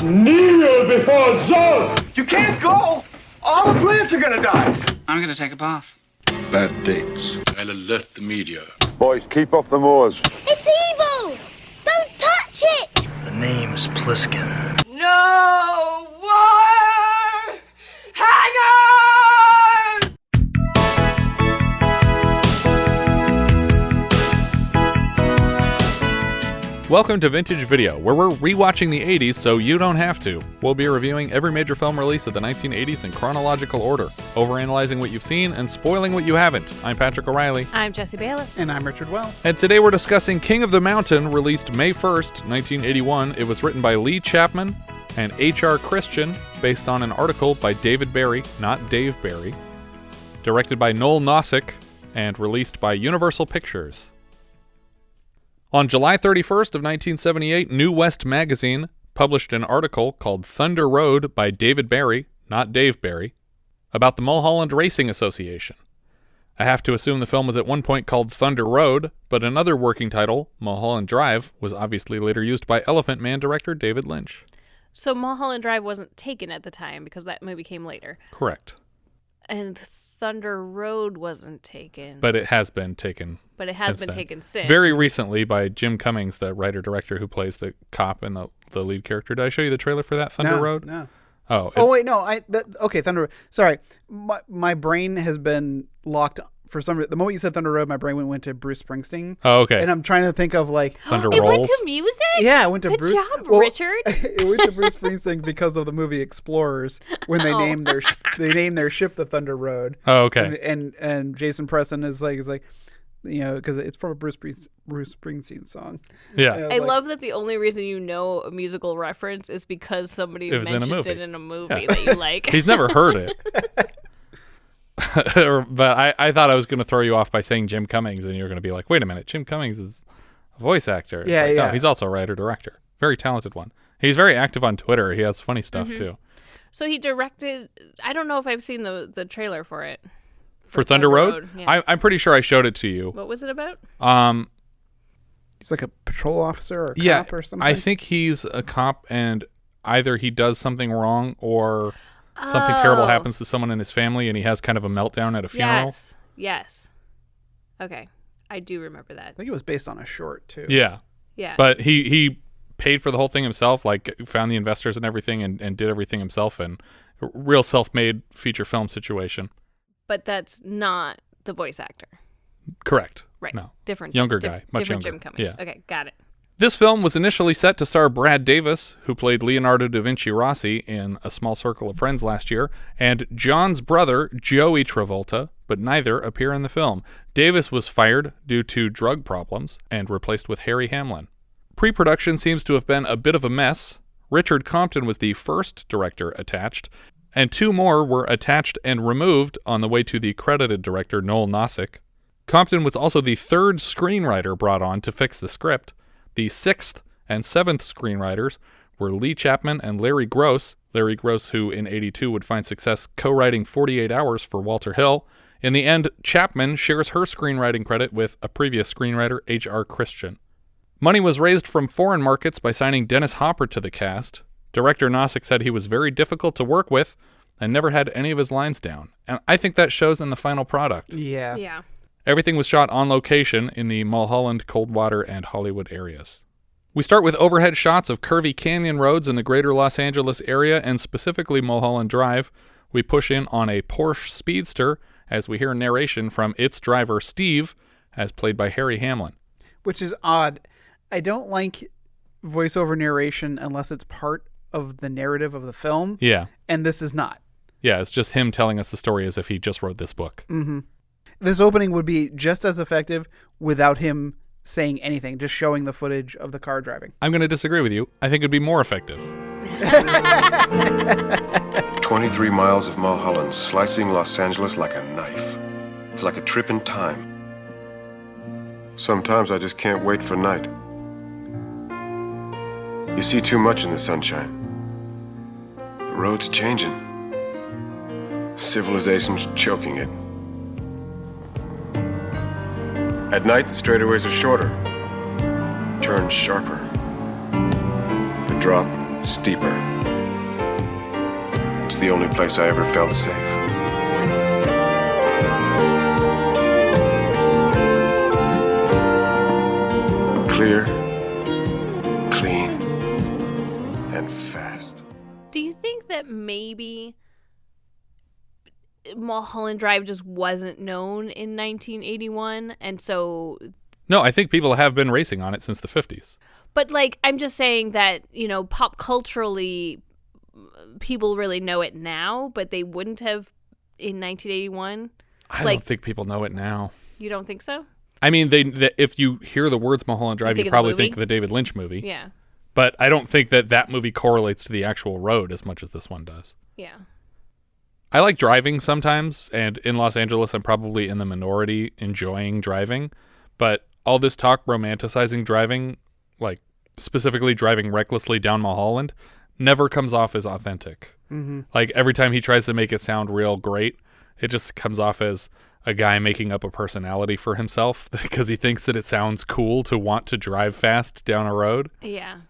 Kneel before Zod! You can't go! All the plants are gonna die! I'm gonna take a bath. Bad dates. I'll alert the media. Boys, keep off the moors. It's evil! Don't touch it! The name's Pliskin. No wire hanger! Welcome to Vintage Video, where we're rewatching the 80s so you don't have to. We'll be reviewing every major film release of the 1980s in chronological order, overanalyzing what you've seen and spoiling what you haven't. I'm Patrick O'Reilly. I'm Jesse Bayless. And I'm Richard Wells. And today we're discussing King of the Mountain, released May 1st, 1981. It was written by Leigh Chapman and H.R. Christian, based on an article by David Barry, not Dave Barry, directed by Noel Nosseck, and released by Universal Pictures. On July 31st of 1978, New West magazine published an article called Thunder Road by David Barry, not Dave Barry, about the Mulholland Racing Association. I have to assume the film was at one point called Thunder Road, but another working title, Mulholland Drive, was obviously later used by Elephant Man director David Lynch. So Mulholland Drive wasn't taken at the time because that movie came later. Correct. And Thunder Road wasn't taken. But it has been taken. But it has been taken since. Very recently by Jim Cummings, the writer-director who plays the cop and the lead character. Did I show you the trailer for that, Thunder Road? No. Oh, wait, no. Okay, Thunder Road. Sorry. My brain has been locked for some reason. The moment you said Thunder Road, my brain went to Bruce Springsteen. Oh, okay. And I'm trying to think of like... Thunder It Rolls? went to music? Yeah, it went to Good Bruce. job, Richard. It went to Bruce Springsteen because of the movie Explorers when they named their ship the Thunder Road. Oh, okay. And Jason Preston is like, you know, because it's from a Bruce Springsteen song. Yeah. I love that the only reason you know a musical reference is because somebody mentioned it in a movie that you like. He's never heard it. But I thought I was going to throw you off by saying Jim Cummings, and you were going to be like, wait a minute, Jim Cummings is a voice actor. It's Yeah. No, he's also a writer-director. Very talented one. He's very active on Twitter. He has funny stuff, too. So he directed... I don't know if I've seen the trailer for it. For Thunder Road? Yeah. I'm pretty sure I showed it to you. What was it about? He's like a patrol officer or a cop or something. I think he's a cop, and either he does something wrong or something terrible happens to someone in his family, and he has kind of a meltdown at a funeral. Yes. Okay. I do remember that. I think it was based on a short, too. Yeah. Yeah. But he paid for the whole thing himself, like found the investors and everything, and did everything himself, and a real self-made feature film situation. But that's not the voice actor. Correct. Right. No. Different. Younger guy. Much different younger. Jim Cummings. Yeah. Okay, got it. This film was initially set to star Brad Davis, who played Leonardo da Vinci Rossi in A Small Circle of Friends last year, and John's brother, Joey Travolta, but neither appear in the film. Davis was fired due to drug problems and replaced with Harry Hamlin. Pre-production seems to have been a bit of a mess. Richard Compton was the first director attached, and two more were attached and removed on the way to the credited director, Noel Nosseck. Compton was also the third screenwriter brought on to fix the script. The sixth and seventh screenwriters were Leigh Chapman and Larry Gross. Larry Gross, who in '82 would find success co-writing 48 Hours for Walter Hill. In the end, Chapman shares her screenwriting credit with a previous screenwriter, H.R. Christian. Money was raised from foreign markets by signing Dennis Hopper to the cast. Director Nosseck said he was very difficult to work with and never had any of his lines down. And I think that shows in the final product. Yeah. Yeah. Everything was shot on location in the Mulholland, Coldwater, and Hollywood areas. We start with overhead shots of curvy canyon roads in the greater Los Angeles area, and specifically Mulholland Drive. We push in on a Porsche Speedster as we hear narration from its driver, Steve, as played by Harry Hamlin. Which is odd. I don't like voiceover narration unless it's part of the narrative of the film. Yeah. And this is not. Yeah, it's just him telling us the story as if he just wrote this book. Mm-hmm. This opening would be just as effective without him saying anything, just showing the footage of the car driving. I'm going to disagree with you. I think it'd be more effective. 23 miles of Mulholland, slicing Los Angeles like a knife. It's like a trip in time. Sometimes I just can't wait for night. You see too much in the sunshine. The road's changing. Civilization's choking it. At night, the straightaways are shorter, turns sharper. The drop steeper. It's the only place I ever felt safe. Clear, clean, and fast. Do you think that maybe Mulholland Drive just wasn't known in 1981, and so... No, I think people have been racing on it since the 50s. But, like, I'm just saying that, you know, pop culturally, people really know it now, but they wouldn't have in 1981. I don't think people know it now. You don't think so? I mean, if you hear the words Mulholland Drive, you probably think of the David Lynch movie. Yeah. But I don't think that movie correlates to the actual road as much as this one does. Yeah. I like driving sometimes, and in Los Angeles, I'm probably in the minority enjoying driving. But all this talk romanticizing driving, like specifically driving recklessly down Mulholland, never comes off as authentic. Mm-hmm. Like every time he tries to make it sound real great, it just comes off as a guy making up a personality for himself because he thinks that it sounds cool to want to drive fast down a road. Yeah.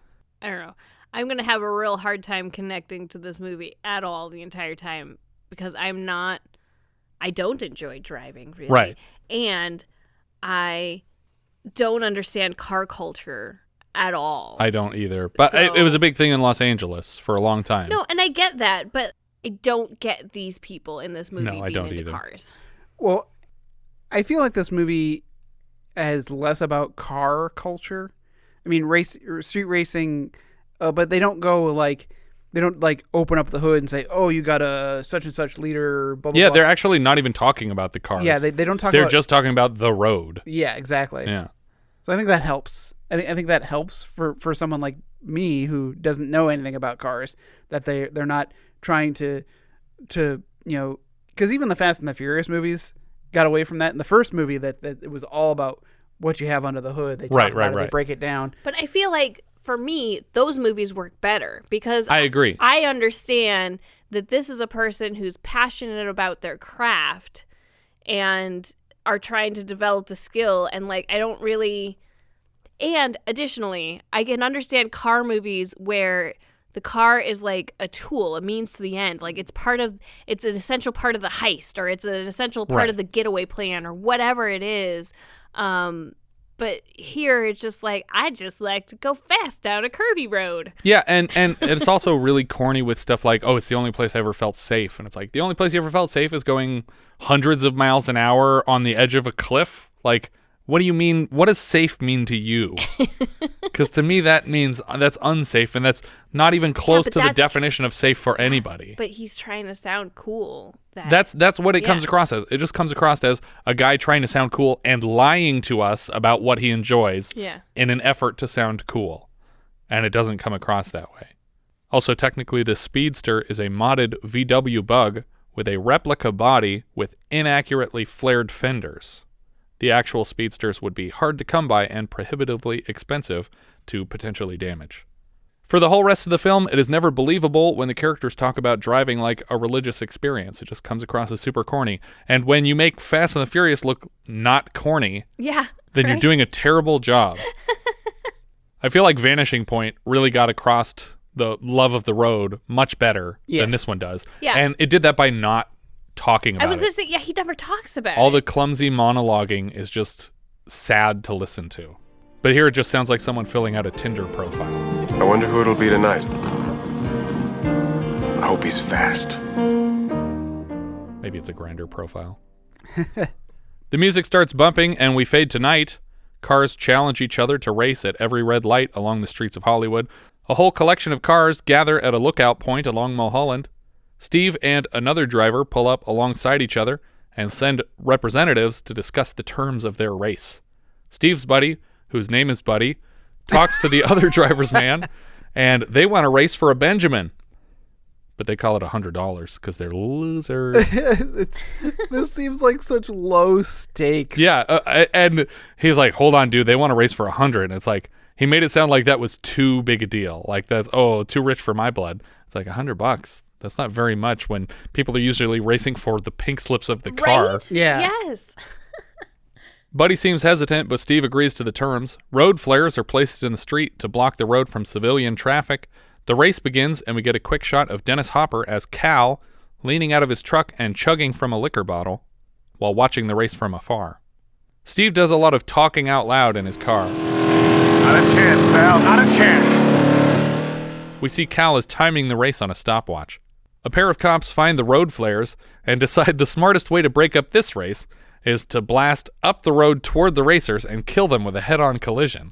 I don't know. I'm going to have a real hard time connecting to this movie at all the entire time because I don't enjoy driving really. Right. And I don't understand car culture at all. I don't either. But it was a big thing in Los Angeles for a long time. No, and I get that, but I don't get these people in this movie being into either. cars. Well, I feel like this movie is less about car culture. I mean, street racing, but they don't go they don't open up the hood and say, "Oh, you got a such and such leader." Blah, blah, Yeah, blah. they're actually not even talking about the cars. Yeah, they don't talk. They're just talking about the road. Yeah, exactly. Yeah. So I think that helps. I think that helps for someone like me who doesn't know anything about cars. That they're not trying to because even the Fast and the Furious movies got away from that. In the first movie, that it was all about what you have under the hood. They talk about it, they break it down. But I feel like for me, those movies work better because I agree. I understand that this is a person who's passionate about their craft and are trying to develop a skill. And I don't really. And additionally, I can understand car movies where the car is like a tool, a means to the end. Like it's an essential part of the heist, or it's an essential part of the getaway plan, or whatever it is. But here it's just I just like to go fast down a curvy road. Yeah, and it's also really corny with stuff like, oh, it's the only place I ever felt safe. And it's like, the only place you ever felt safe is going hundreds of miles an hour on the edge of a cliff? Like, what do you mean? What does safe mean to you? Because to me, that means that's unsafe, and that's not even close to the definition of safe for anybody. But he's trying to sound cool. That's what it comes across as. It just comes across as a guy trying to sound cool and lying to us about what he enjoys in an effort to sound cool. And it doesn't come across that way. Also, technically, the Speedster is a modded VW Bug with a replica body with inaccurately flared fenders. The actual Speedsters would be hard to come by and prohibitively expensive to potentially damage. For the whole rest of the film, it is never believable when the characters talk about driving like a religious experience. It just comes across as super corny. And when you make Fast and the Furious look not corny, then you're doing a terrible job. I feel like Vanishing Point really got across the love of the road much better than this one does. Yeah. And it did that by not talking about it. I was going to say, he never talks about All it. the clumsy monologuing is just sad to listen to. But here it just sounds like someone filling out a Tinder profile. I wonder who it'll be tonight. I hope he's fast. Maybe it's a Grindr profile. The music starts bumping and we fade to night. Cars challenge each other to race at every red light along the streets of Hollywood. A whole collection of cars gather at a lookout point along Mulholland. Steve and another driver pull up alongside each other and send representatives to discuss the terms of their race. Steve's buddy, whose name is Buddy, talks to the other driver's man, and they want to race for a Benjamin. But they call it $100 because they're losers. This seems like such low stakes. Yeah, and he's like, hold on, dude, they want to race for 100. And it's like, he made it sound like that was too big a deal. Like, that's, too rich for my blood. It's like $100. That's not very much when people are usually racing for the pink slips of the car. Right? Yeah. Yes. Buddy seems hesitant, but Steve agrees to the terms. Road flares are placed in the street to block the road from civilian traffic. The race begins, and we get a quick shot of Dennis Hopper as Cal leaning out of his truck and chugging from a liquor bottle while watching the race from afar. Steve does a lot of talking out loud in his car. Not a chance, pal. Not a chance. We see Cal is timing the race on a stopwatch. A pair of cops find the road flares and decide the smartest way to break up this race is to blast up the road toward the racers and kill them with a head-on collision.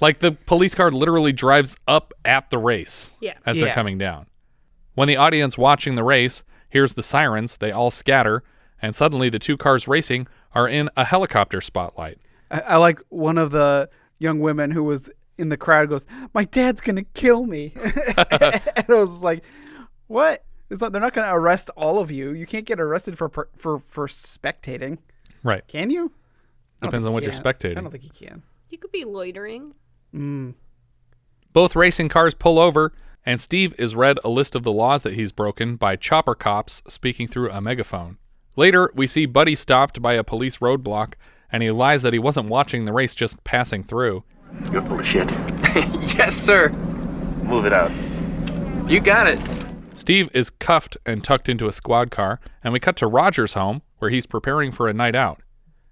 Like the police car literally drives up at the race as they're coming down. When the audience watching the race hears the sirens, they all scatter, and suddenly the two cars racing are in a helicopter spotlight. I like one of the young women who was in the crowd goes, "My dad's going to kill me." And I was like, what? It's not, they're not going to arrest all of you. You can't get arrested for spectating. Right. Can you? Depends on what you're spectating. I don't think you can. You could be loitering. Both racing cars pull over, and Steve is read a list of the laws that he's broken by chopper cops speaking through a megaphone. Later, we see Buddy stopped by a police roadblock, and he lies that he wasn't watching the race, just passing through. You're full of shit. Yes, sir. Move it out. You got it. Steve is cuffed and tucked into a squad car, and we cut to Roger's home, where he's preparing for a night out.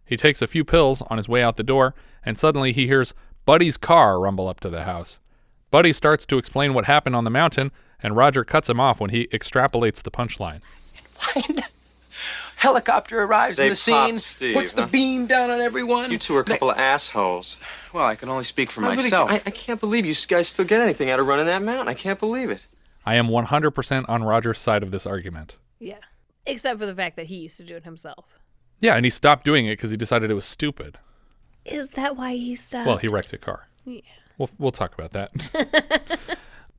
He takes a few pills on his way out the door, and suddenly he hears Buddy's car rumble up to the house. Buddy starts to explain what happened on the mountain, and Roger cuts him off when he extrapolates the punchline. Helicopter arrives in the scene, popped Steve, puts the beam down on everyone. You two are a couple of assholes. Well, I can only speak for I really- myself. I can't believe you guys still get anything out of running that mountain. I can't believe it. I am 100% on Roger's side of this argument. Yeah. Except for the fact that he used to do it himself. Yeah, and he stopped doing it because he decided it was stupid. Is that why he stopped? Well, he wrecked a car. Yeah. We'll talk about that.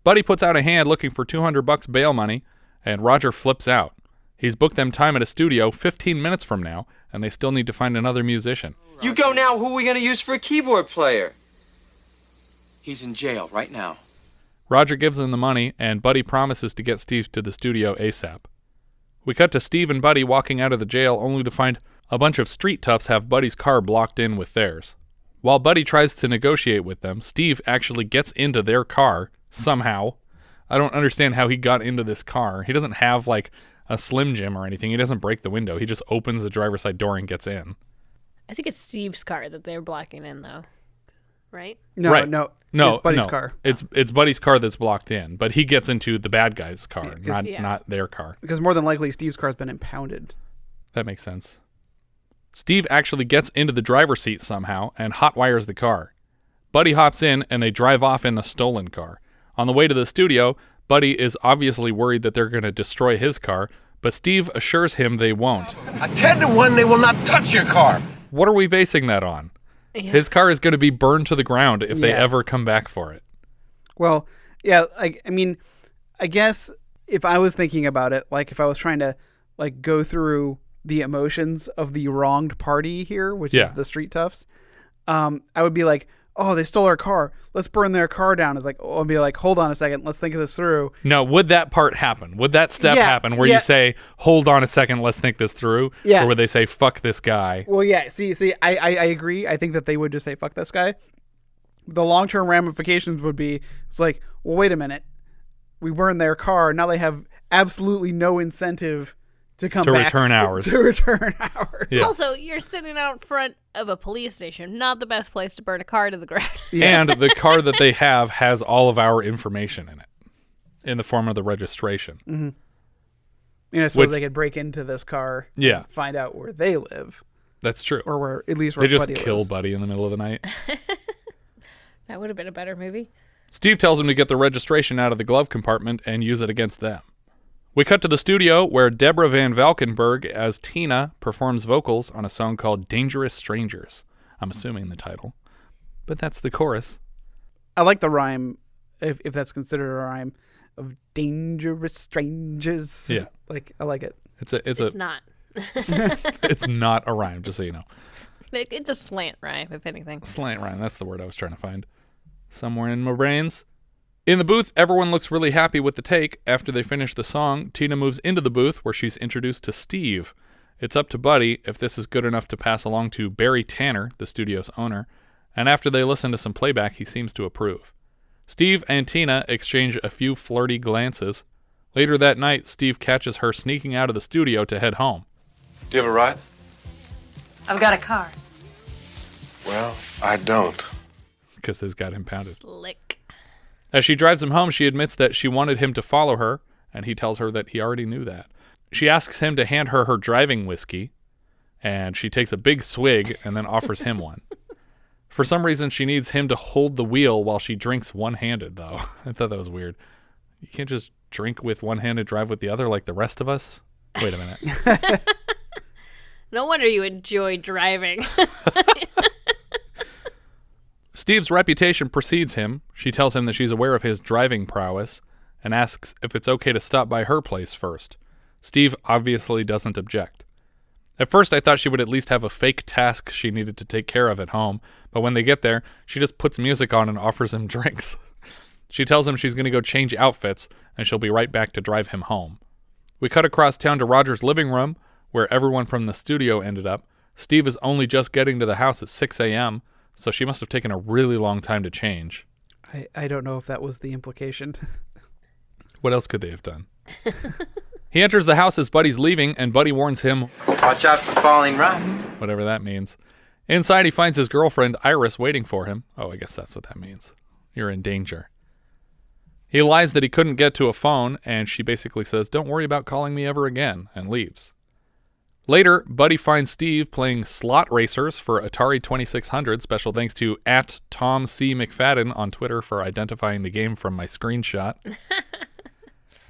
Buddy puts out a hand looking for $200 bail money, and Roger flips out. He's booked them time at a studio 15 minutes from now, and they still need to find another musician. You go now. Who are we going to use for a keyboard player? He's in jail right now. Roger gives them the money, and Buddy promises to get Steve to the studio ASAP. We cut to Steve and Buddy walking out of the jail, only to find a bunch of street toughs have Buddy's car blocked in with theirs. While Buddy tries to negotiate with them, Steve actually gets into their car, somehow. I don't understand how he got into this car. He doesn't have, like, a Slim Jim or anything. He doesn't break the window. He just opens the driver's side door and gets in. I think it's Steve's car that they're blocking in, though. Right? No, Right. no. No, It's Buddy's no. car. It's Buddy's car that's blocked in, but he gets into the bad guy's car, not their car. Because more than likely, Steve's car's been impounded. That makes sense. Steve actually gets into the driver's seat somehow and hotwires the car. Buddy hops in, and they drive off in the stolen car. On the way to the studio, Buddy is obviously worried that they're going to destroy his car, but Steve assures him they won't. A 10-to-1, they will not touch your car. What are we basing that on? Yeah. His car is going to be burned to the ground if they Yeah. ever come back for it. Well, yeah, I mean, I guess if I was thinking about it, like if I was trying to like go through the emotions of the wronged party here, which Yeah. is the street toughs, I would be like, oh, they stole our car. Let's burn their car down. It's like, oh, I'll be like, hold on a second. Let's think of this through. No, would that part happen? Would that step Yeah, happen where yeah. you say, hold on a second, let's think this through? Yeah. Or would they say, fuck this guy? Well, yeah, see, I agree. I think that they would just say, fuck this guy. The long-term ramifications would be, it's like, well, wait a minute. We burned their car. Now they have absolutely no incentive to come To back. return ours. To return ours. Yes. Also, you're sitting out front of a police station. Not the best place to burn a car to the ground. And the car that they have has all of our information in it in the form of the registration. Mm-hmm. You know, I suppose Which- they could break into this car Yeah. and find out where they live. That's true. Or where, at least where They just Buddy kill lives. Buddy in the middle of the night. That would have been a better movie. Steve tells him to get the registration out of the glove compartment and use it against them. We cut to the studio where Deborah Van Valkenburgh as Tina performs vocals on a song called Dangerous Strangers. I'm assuming the title. But that's the chorus. I like the rhyme, if that's considered a rhyme, of dangerous strangers. Yeah. Like, I like it. It's not. It's not a rhyme, just so you know. It's a slant rhyme, if anything. Slant rhyme, that's the word I was trying to find. Somewhere in my brains. In the booth, everyone looks really happy with the take. After they finish the song, Tina moves into the booth where she's introduced to Steve. It's up to Buddy if this is good enough to pass along to Barry Tanner, the studio's owner, and after they listen to some playback, he seems to approve. Steve and Tina exchange a few flirty glances. Later that night, Steve catches her sneaking out of the studio to head home. Do you have a ride? I've got a car. Well, I don't. Because his got impounded. Slick. As she drives him home, she admits that she wanted him to follow her, and he tells her that he already knew that. She asks him to hand her her driving whiskey, and she takes a big swig and then offers him one. For some reason, she needs him to hold the wheel while she drinks one-handed, though. I thought that was weird. You can't just drink with one hand and drive with the other like the rest of us? Wait a minute. No wonder you enjoy driving. Steve's reputation precedes him. She tells him that she's aware of his driving prowess and asks if it's okay to stop by her place first. Steve obviously doesn't object. At first, I thought she would at least have a fake task she needed to take care of at home, but when they get there, she just puts music on and offers him drinks. She tells him she's going to go change outfits, and she'll be right back to drive him home. We cut across town to Roger's living room, where everyone from the studio ended up. Steve is only just getting to the house at 6 a.m., so she must have taken a really long time to change. I don't know if that was the implication. What else could they have done? He enters the house as Buddy's leaving, and Buddy warns him, Watch out for falling rocks. whatever that means. Inside, he finds his girlfriend, Iris, waiting for him. Oh, I guess that's what that means. You're in danger. He lies that he couldn't get to a phone, and she basically says, don't worry about calling me ever again, and leaves. Later, Buddy finds Steve playing slot racers for Atari 2600, special thanks to @TomC McFadden on Twitter for identifying the game from my screenshot.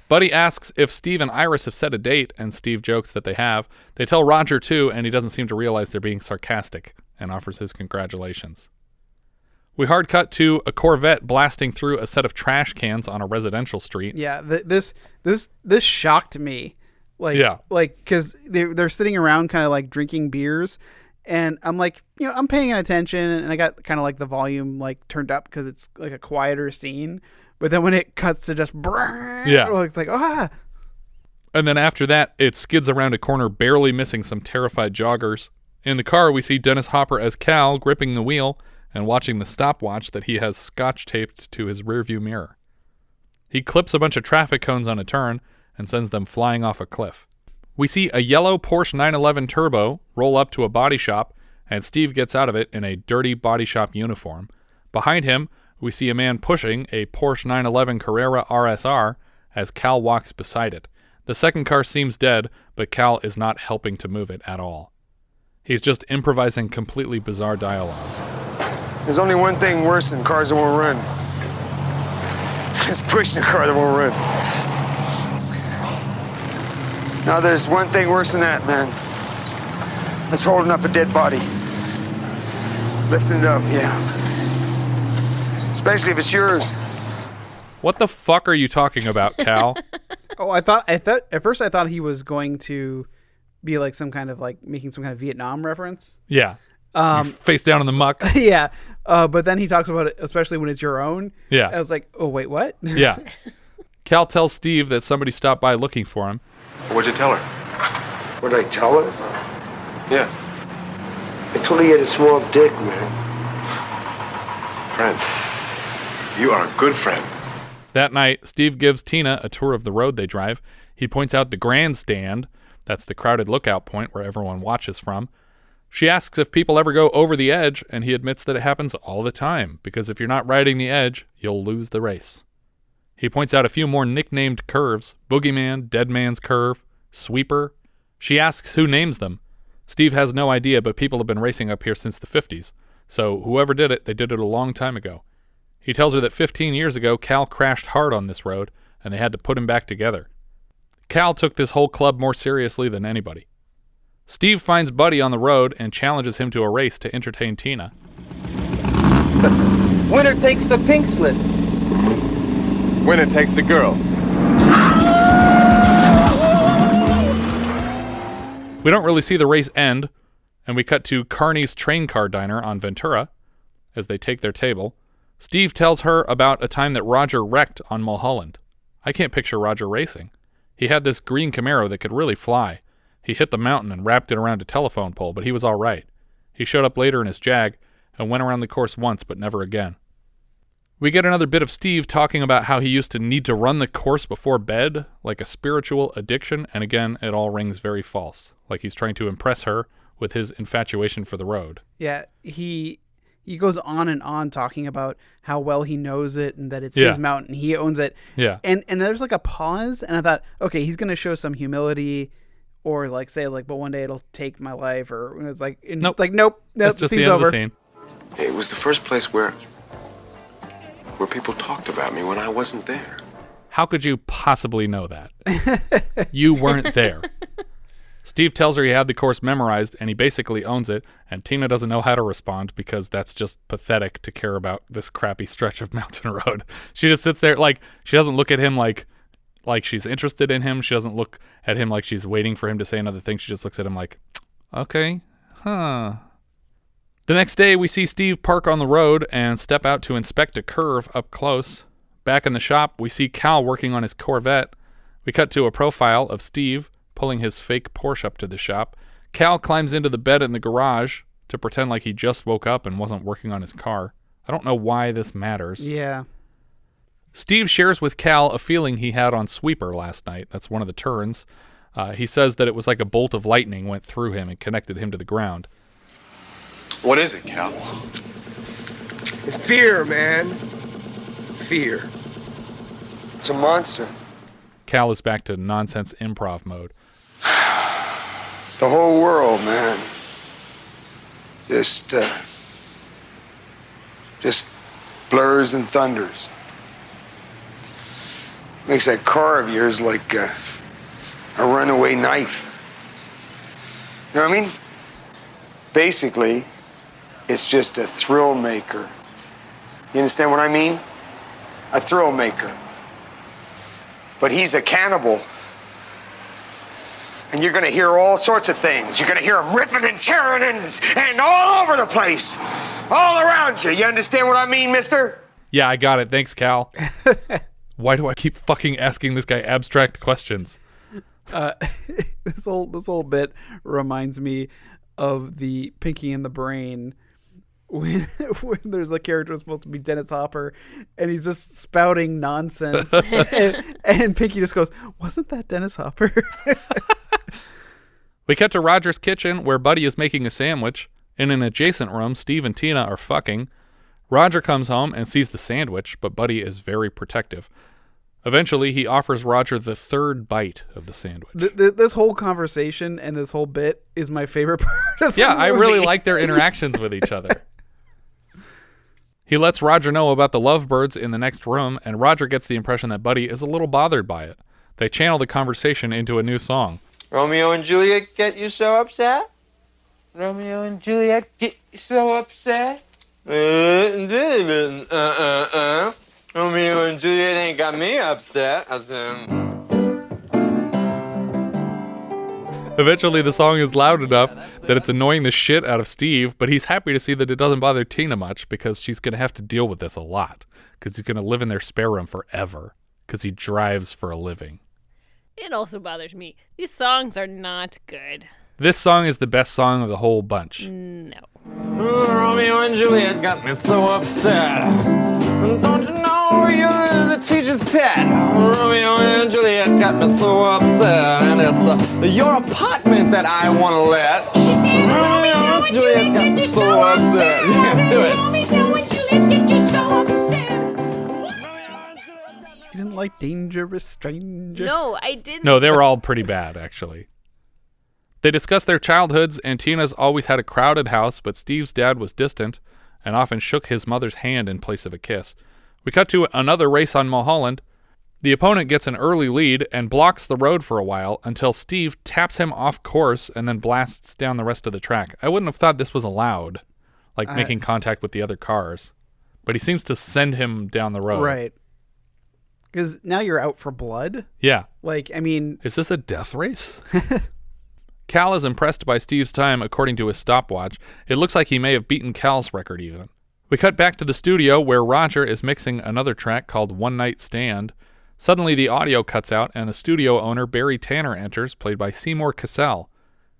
Buddy asks if Steve and Iris have set a date, and Steve jokes that they have. They tell Roger too, and he doesn't seem to realize they're being sarcastic, and offers his congratulations. We hard cut to a Corvette blasting through a set of trash cans on a residential street. Yeah, this shocked me. Yeah. Because they're sitting around kind of like drinking beers, and I'm like, I'm paying attention, and I got kind of like the volume like turned up because it's like a quieter scene. But then when it cuts to just it's like, ah. And then after that, it skids around a corner, barely missing some terrified joggers. In the car, we see Dennis Hopper as Cal gripping the wheel and watching the stopwatch that he has scotch taped to his rearview mirror. He clips a bunch of traffic cones on a turn and sends them flying off a cliff. We see a yellow Porsche 911 Turbo roll up to a body shop, and Steve gets out of it in a dirty body shop uniform. Behind him, we see a man pushing a Porsche 911 Carrera RSR as Cal walks beside it. The second car seems dead, but Cal is not helping to move it at all. He's just improvising completely bizarre dialogue. There's only one thing worse than cars that won't run. It's pushing a car that won't run. Now there's one thing worse than that, man. That's holding up a dead body. Lifting it up, yeah. Especially if it's yours. What the fuck are you talking about, Cal? Oh, at first I thought he was going to be like some kind of like making some kind of Vietnam reference. Yeah. Face down in the muck. Yeah. But then he talks about it, especially when it's your own. Yeah. I was like, oh, wait, what? Yeah. Cal tells Steve that somebody stopped by looking for him. What'd you tell her? What did I tell her? Yeah. I told her he had a small dick, man. Friend. You are a good friend. That night, Steve gives Tina a tour of the road they drive. He points out the grandstand. That's the crowded lookout point where everyone watches from. She asks if people ever go over the edge, and he admits that it happens all the time, because if you're not riding the edge, you'll lose the race. He points out a few more nicknamed curves: Boogeyman, Dead Man's Curve, Sweeper. She asks who names them. Steve has no idea, but people have been racing up here since the 50s. So whoever did it, they did it a long time ago. He tells her that 15 years ago, Cal crashed hard on this road, and they had to put him back together. Cal took this whole club more seriously than anybody. Steve finds Buddy on the road and challenges him to a race to entertain Tina. Winner takes the pink slip. Winner takes the girl. We don't really see the race end, and we cut to Carney's train car diner on Ventura as they take their table. Steve tells her about a time that Roger wrecked on Mulholland. I can't picture Roger racing. He had this green Camaro that could really fly. He hit the mountain and wrapped it around a telephone pole, but he was all right. He showed up later in his Jag and went around the course once, but never again. We get another bit of Steve talking about how he used to need to run the course before bed, like a spiritual addiction, and again, it all rings very false, like he's trying to impress her with his infatuation for the road. Yeah, he goes on and on talking about how well he knows it and that it's his mountain, he owns it. Yeah. And there's like a pause, and I thought, okay, he's going to show some humility or like say like, but one day it'll take my life, or it's like, nope. Nope, That's just the end over. Of the scene. It was the first place where people talked about me when I wasn't there. How could you possibly know that? You weren't there. Steve tells her he had the course memorized and he basically owns it, and Tina doesn't know how to respond because that's just pathetic to care about this crappy stretch of mountain road. She just sits there like, she doesn't look at him like she's interested in him. She doesn't look at him like she's waiting for him to say another thing. She just looks at him like, okay, huh. The next day, we see Steve park on the road and step out to inspect a curve up close. Back in the shop, we see Cal working on his Corvette. We cut to a profile of Steve pulling his fake Porsche up to the shop. Cal climbs into the bed in the garage to pretend like he just woke up and wasn't working on his car. I don't know why this matters. Yeah. Steve shares with Cal a feeling he had on Sweeper last night. That's one of the turns. He says that it was like a bolt of lightning went through him and connected him to the ground. What is it, Cal? It's fear, man. Fear. It's a monster. Cal is back to nonsense improv mode. The whole world, man. Just blurs and thunders. Makes that car of yours like a runaway knife. You know what I mean? Basically, it's just a thrill maker. You understand what I mean? A thrill maker. But he's a cannibal. And you're gonna hear all sorts of things. You're gonna hear him ripping and tearing and all over the place. All around you. You understand what I mean, mister? Yeah, I got it. Thanks, Cal. Why do I keep fucking asking this guy abstract questions? This whole bit reminds me of the Pinky and the Brain when there's the character that's supposed to be Dennis Hopper and he's just spouting nonsense and Pinky just goes, wasn't that Dennis Hopper? We cut to Roger's kitchen where Buddy is making a sandwich. In an adjacent room, Steve and Tina are fucking. Roger comes home and sees the sandwich, but Buddy is very protective. Eventually, he offers Roger the third bite of the sandwich. This whole conversation and this whole bit is my favorite part of the movie. I really like their interactions with each other. He lets Roger know about the lovebirds in the next room, and Roger gets the impression that Buddy is a little bothered by it. They channel the conversation into a new song. Romeo and Juliet get you so upset? Romeo and Juliet get you so upset? Romeo and Juliet ain't got me upset. Eventually, the song is loud enough that it's annoying the shit out of Steve, but he's happy to see that it doesn't bother Tina much because she's going to have to deal with this a lot because he's going to live in their spare room forever because he drives for a living. It also bothers me. These songs are not good. This song is the best song of the whole bunch. No. Romeo and Juliet got me so upset. Don't you know you're the teacher's pet? Romeo and Juliet got me so upset. And it's your apartment that I want to let. She said, Romeo and Juliet get you so upset. Yeah, do it. Romeo and Juliet get you so upset. You didn't like Dangerous Stranger? No, I didn't. No, they were all pretty bad, actually. They discuss their childhoods, and Tina's always had a crowded house, but Steve's dad was distant and often shook his mother's hand in place of a kiss. We cut to another race on Mulholland. The opponent gets an early lead and blocks the road for a while until Steve taps him off course and then blasts down the rest of the track. I wouldn't have thought this was allowed, like making contact with the other cars. But he seems to send him down the road. Right. Because now you're out for blood. Yeah. Like, I mean... Is this a death race? Cal is impressed by Steve's time according to his stopwatch. It looks like he may have beaten Cal's record even. We cut back to the studio where Roger is mixing another track called One Night Stand. Suddenly the audio cuts out and the studio owner Barry Tanner enters, played by Seymour Cassel.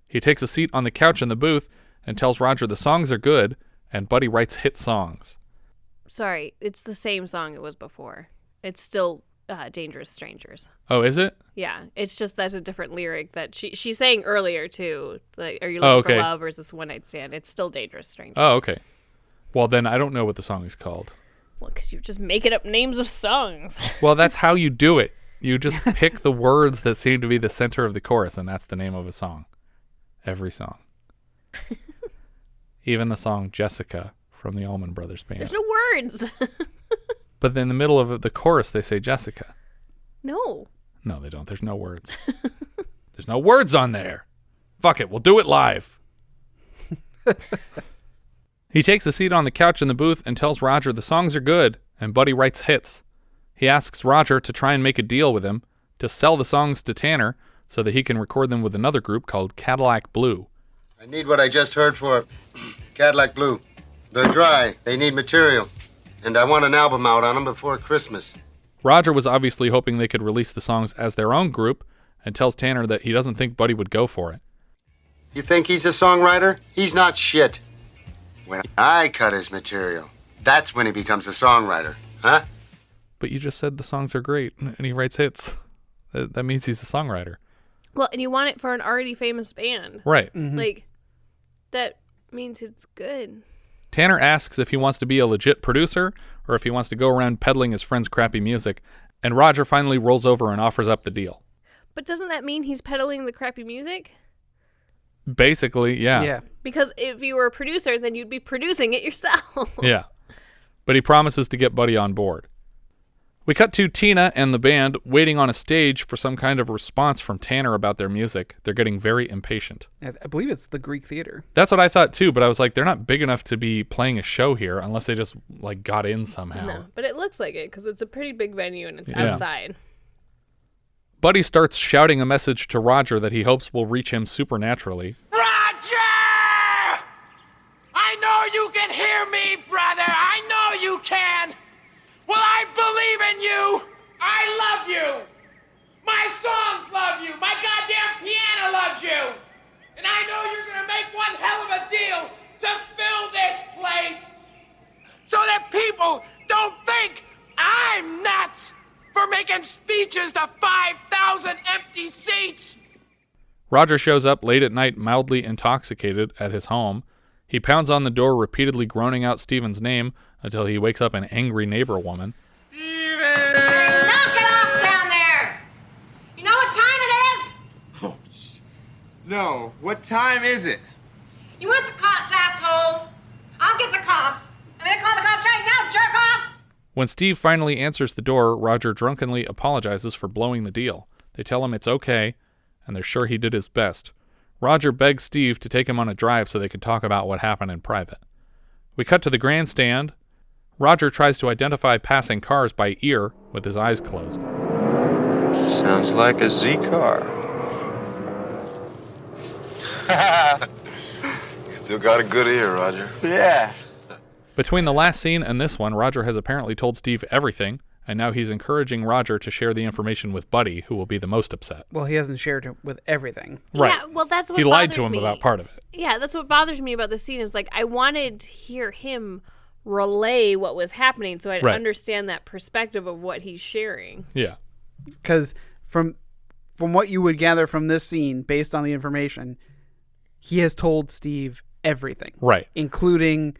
He takes a seat on the couch in the booth and tells Roger the songs are good and Buddy writes hit songs. Sorry, it's the same song it was before. It's still Dangerous Strangers. Oh, is it? Yeah, it's just that's a different lyric that she's saying earlier too. Like, are you looking for love or is this one night stand? It's still Dangerous Strangers. Oh, okay. Well, then I don't know what the song is called. Well, because you're just making up names of songs. Well, that's how you do it. You just pick the words that seem to be the center of the chorus, and that's the name of a song. Every song. Even the song Jessica from the Allman Brothers Band. There's no words. But in the middle of the chorus, they say Jessica. No. No, they don't. There's no words. There's no words on there. Fuck it. We'll do it live. He takes a seat on the couch in the booth and tells Roger the songs are good, and Buddy writes hits. He asks Roger to try and make a deal with him to sell the songs to Tanner so that he can record them with another group called Cadillac Blue. I need what I just heard for Cadillac Blue. They're dry. They need material. And I want an album out on them before Christmas. Roger was obviously hoping they could release the songs as their own group and tells Tanner that he doesn't think Buddy would go for it. You think he's a songwriter? He's not shit. When I cut his material, that's when he becomes a songwriter, huh? But you just said the songs are great and he writes hits. That means he's a songwriter. Well, and you want it for an already famous band. Right. Mm-hmm. Like, that means it's good. Tanner asks if he wants to be a legit producer or if he wants to go around peddling his friend's crappy music, and Roger finally rolls over and offers up the deal. But doesn't that mean he's peddling the crappy music? Basically, yeah. Yeah. Because if you were a producer, then you'd be producing it yourself. Yeah. But he promises to get Buddy on board. We cut to Tina and the band waiting on a stage for some kind of response from Tanner about their music. They're getting very impatient. I believe it's the Greek Theater. That's what I thought too, but I was like, they're not big enough to be playing a show here unless they just like got in somehow. No, but it looks like it because it's a pretty big venue and it's outside. Buddy starts shouting a message to Roger that he hopes will reach him supernaturally. Roger! I know you can hear me, brother. I know you can. Well, I believe in you. I love you. My songs love you. My goddamn piano loves you. And I know you're going to make one hell of a deal to fill this place so that people don't think I'm nuts for making speeches to 5,000 empty seats. Roger shows up late at night, mildly intoxicated, at his home. He pounds on the door, repeatedly groaning out Stephen's name until he wakes up an angry neighbor woman. Hey, knock it off down there! You know what time it is? Oh, no. What time is it? You want the cops, asshole? I'll get the cops. I'm gonna call the cops right now, jerk off! When Steve finally answers the door, Roger drunkenly apologizes for blowing the deal. They tell him it's okay, and they're sure he did his best. Roger begs Steve to take him on a drive so they can talk about what happened in private. We cut to the grandstand. Roger tries to identify passing cars by ear with his eyes closed. Sounds like a Z car. You still got a good ear, Roger. Yeah. Between the last scene and this one, Roger has apparently told Steve everything, and now he's encouraging Roger to share the information with Buddy, who will be the most upset. Well, he hasn't shared it with everything. Right. Yeah, well, that's what he lied to bothers him me. about part of it. Yeah, that's what bothers me about the scene is like I wanted to hear him relay what was happening so I'd understand that perspective of what he's sharing. Yeah. Because from what you would gather from this scene, based on the information, he has told Steve everything. Right. Including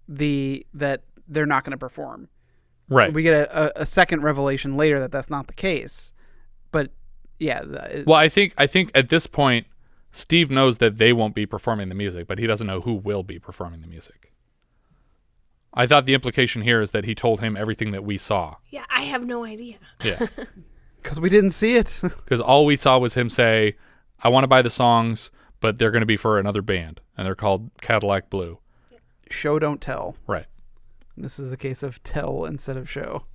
that they're not going to perform. Right. We get a second revelation later that that's not the case. But yeah. Well, I think at this point, Steve knows that they won't be performing the music, but he doesn't know who will be performing the music. I thought the implication here is that he told him everything that we saw. Yeah, I have no idea. Yeah. Because we didn't see it. Because all we saw was him say, I want to buy the songs, but they're going to be for another band, and they're called Cadillac Blue. Show, don't tell. Right. This is a case of tell instead of show.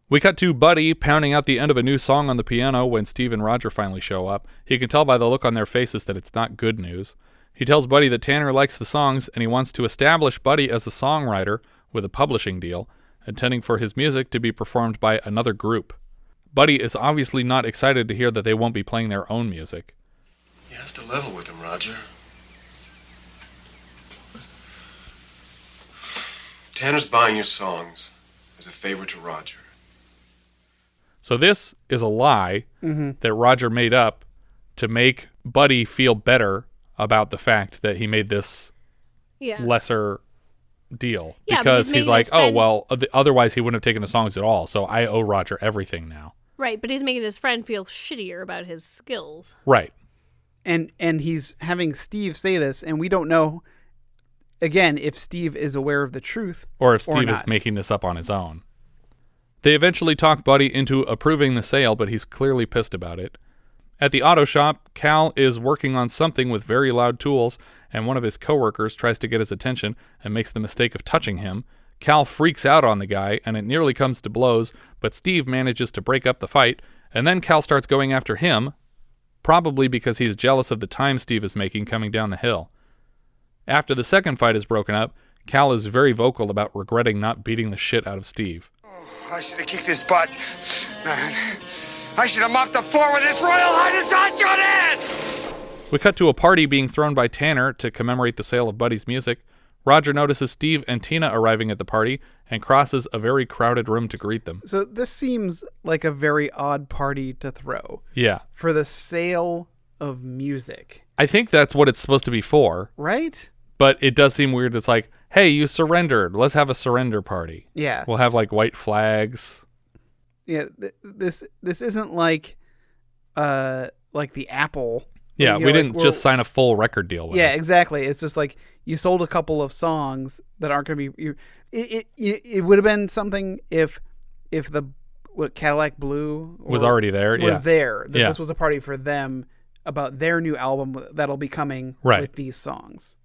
We cut to Buddy pounding out the end of a new song on the piano when Steve and Roger finally show up. He can tell by the look on their faces that it's not good news. He tells Buddy that Tanner likes the songs and he wants to establish Buddy as a songwriter with a publishing deal, intending for his music to be performed by another group. Buddy is obviously not excited to hear that they won't be playing their own music. You have to level with him, Roger. Tanner's buying your songs as a favor to Roger. So this is a lie Mhm. that Roger made up to make Buddy feel better about the fact that he made this lesser deal. Yeah, but because he's he's making like, his friend- oh, well, otherwise he wouldn't have taken the songs at all, so I owe Roger everything now. Right, but he's making his friend feel shittier about his skills. Right. And he's having Steve say this, and we don't know, again, if Steve is aware of the truth. Or if Steve is not. making this up on his own. They eventually talk Buddy into approving the sale, but he's clearly pissed about it. At the auto shop, Cal is working on something with very loud tools, and one of his coworkers tries to get his attention and makes the mistake of touching him. Cal freaks out on the guy, and it nearly comes to blows, but Steve manages to break up the fight, and then Cal starts going after him, probably because he's jealous of the time Steve is making coming down the hill. After the second fight is broken up, Cal is very vocal about regretting not beating the shit out of Steve. I should have kicked his butt. Man, I should have mopped the floor with this Royal Highness on your ass! We cut to a party being thrown by Tanner to commemorate the sale of Buddy's music. Roger notices Steve and Tina arriving at the party and crosses a very crowded room to greet them. So this seems like a very odd party to throw. Yeah. For the sale of music. I think that's what it's supposed to be for. Right? But it does seem weird. It's like, hey, you surrendered. Let's have a surrender party. Yeah. We'll have like white flags. Yeah, this isn't like the Apple. Yeah, You we know, didn't just sign a full record deal with Yeah, us. exactly. It's just like you sold a couple of songs that aren't going to be. It would have been something if the Cadillac Blue Was already there, Was yeah. there. That Yeah. This was a party for them about their new album that'll be coming Right. with these songs.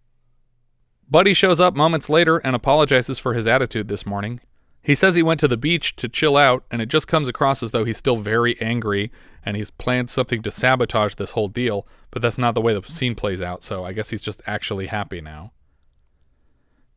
Buddy shows up moments later and apologizes for his attitude this morning. He says he went to the beach to chill out, and it just comes across as though he's still very angry, and he's planned something to sabotage this whole deal, but that's not the way the scene plays out, so I guess he's just actually happy now.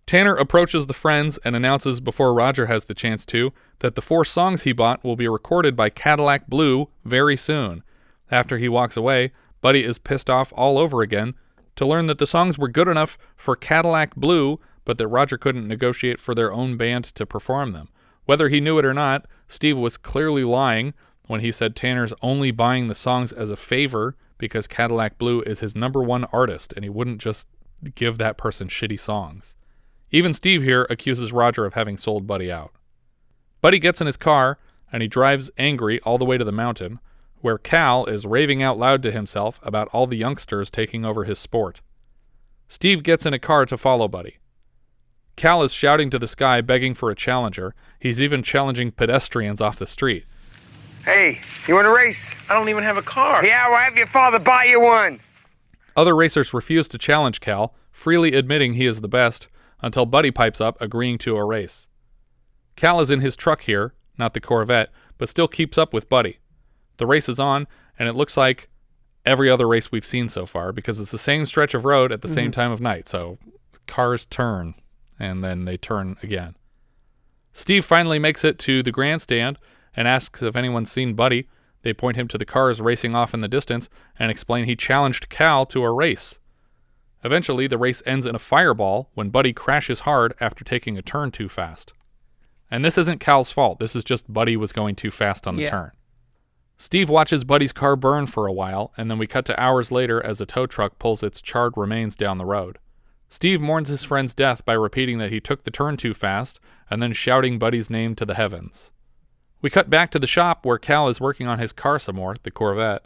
Tanner approaches the friends and announces before Roger has the chance to, that the 4 songs he bought will be recorded by Cadillac Blue very soon. After he walks away, Buddy is pissed off all over again to learn that the songs were good enough for Cadillac Blue, but that Roger couldn't negotiate for their own band to perform them. Whether he knew it or not, Steve was clearly lying when he said Tanner's only buying the songs as a favor because Cadillac Blue is his #1 artist, and he wouldn't just give that person shitty songs. Even Steve here accuses Roger of having sold Buddy out. Buddy gets in his car, and he drives angry all the way to the mountain, where Cal is raving out loud to himself about all the youngsters taking over his sport. Steve gets in a car to follow Buddy. Cal is shouting to the sky, begging for a challenger. He's even challenging pedestrians off the street. Hey, you want to race? I don't even have a car. Yeah, well, have your father buy you one. Other racers refuse to challenge Cal, freely admitting he is the best, until Buddy pipes up, agreeing to a race. Cal is in his truck here, not the Corvette, but still keeps up with Buddy. The race is on, and it looks like every other race we've seen so far, because it's the same stretch of road at the same time of night, so cars turn, and then they turn again. Steve finally makes it to the grandstand and asks if anyone's seen Buddy. They point him to the cars racing off in the distance and explain he challenged Cal to a race. Eventually, the race ends in a fireball when Buddy crashes hard after taking a turn too fast. And this isn't Cal's fault. This is just Buddy was going too fast on the turn. Steve watches Buddy's car burn for a while, and then we cut to hours later as a tow truck pulls its charred remains down the road. Steve mourns his friend's death by repeating that he took the turn too fast and then shouting Buddy's name to the heavens. We cut back to the shop where Cal is working on his car some more, the Corvette.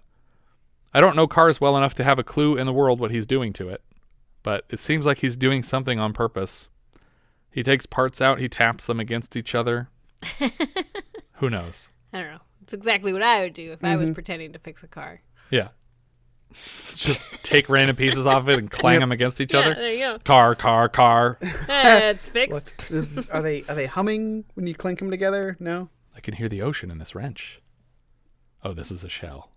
I don't know cars well enough to have a clue in the world what he's doing to it, but it seems like he's doing something on purpose. He takes parts out, he taps them against each other. Who knows? I don't know. It's exactly what I would do if I was pretending to fix a car. Yeah. Just take random pieces off it and clang them against each other. There you go. Car. It's fixed. Are they humming when you clink them together? No? I can hear the ocean in this wrench. Oh, this is a shell.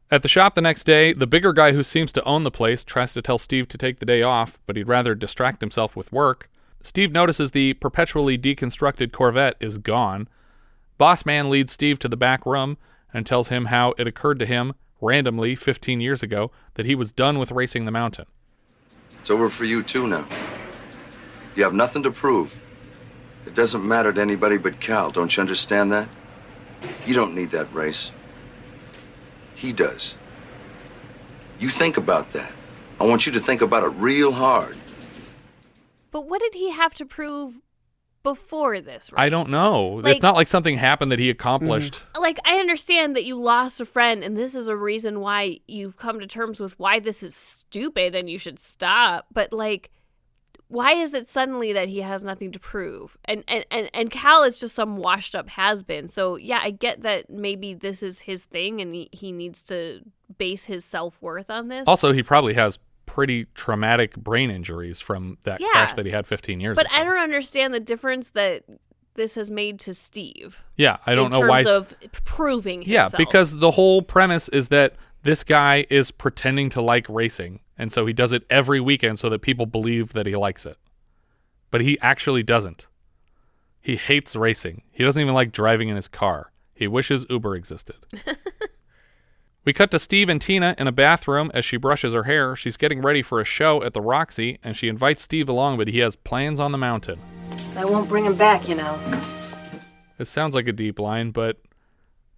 At the shop the next day, the bigger guy who seems to own the place tries to tell Steve to take the day off, but he'd rather distract himself with work. Steve notices the perpetually deconstructed Corvette is gone. Boss Man leads Steve to the back room and tells him how it occurred to him, randomly, 15 years ago, that he was done with racing the mountain. It's over for you too now. You have nothing to prove. It doesn't matter to anybody but Cal. Don't you understand that? You don't need that race. He does. You think about that. I want you to think about it real hard. But what did he have to prove before this race? I don't know. It's not like something happened that he accomplished. Like, I understand that you lost a friend, and this is a reason why you've come to terms with why this is stupid and you should stop. But, like, why is it suddenly that he has nothing to prove? And Cal is just some washed up has-been. So, yeah, I get that maybe this is his thing and he needs to base his self-worth on this. Also, he probably has pretty traumatic brain injuries from that crash that he had 15 years ago. But I don't understand the difference that this has made to Steve. Yeah, I don't know why. In terms of proving himself. Yeah, because the whole premise is that this guy is pretending to like racing, and so he does it every weekend so that people believe that he likes it. But he actually doesn't. He hates racing. He doesn't even like driving in his car. He wishes Uber existed. We cut to Steve and Tina in a bathroom as she brushes her hair. She's getting ready for a show at the Roxy, and she invites Steve along, but he has plans on the mountain. That won't bring him back, you know. It sounds like a deep line, but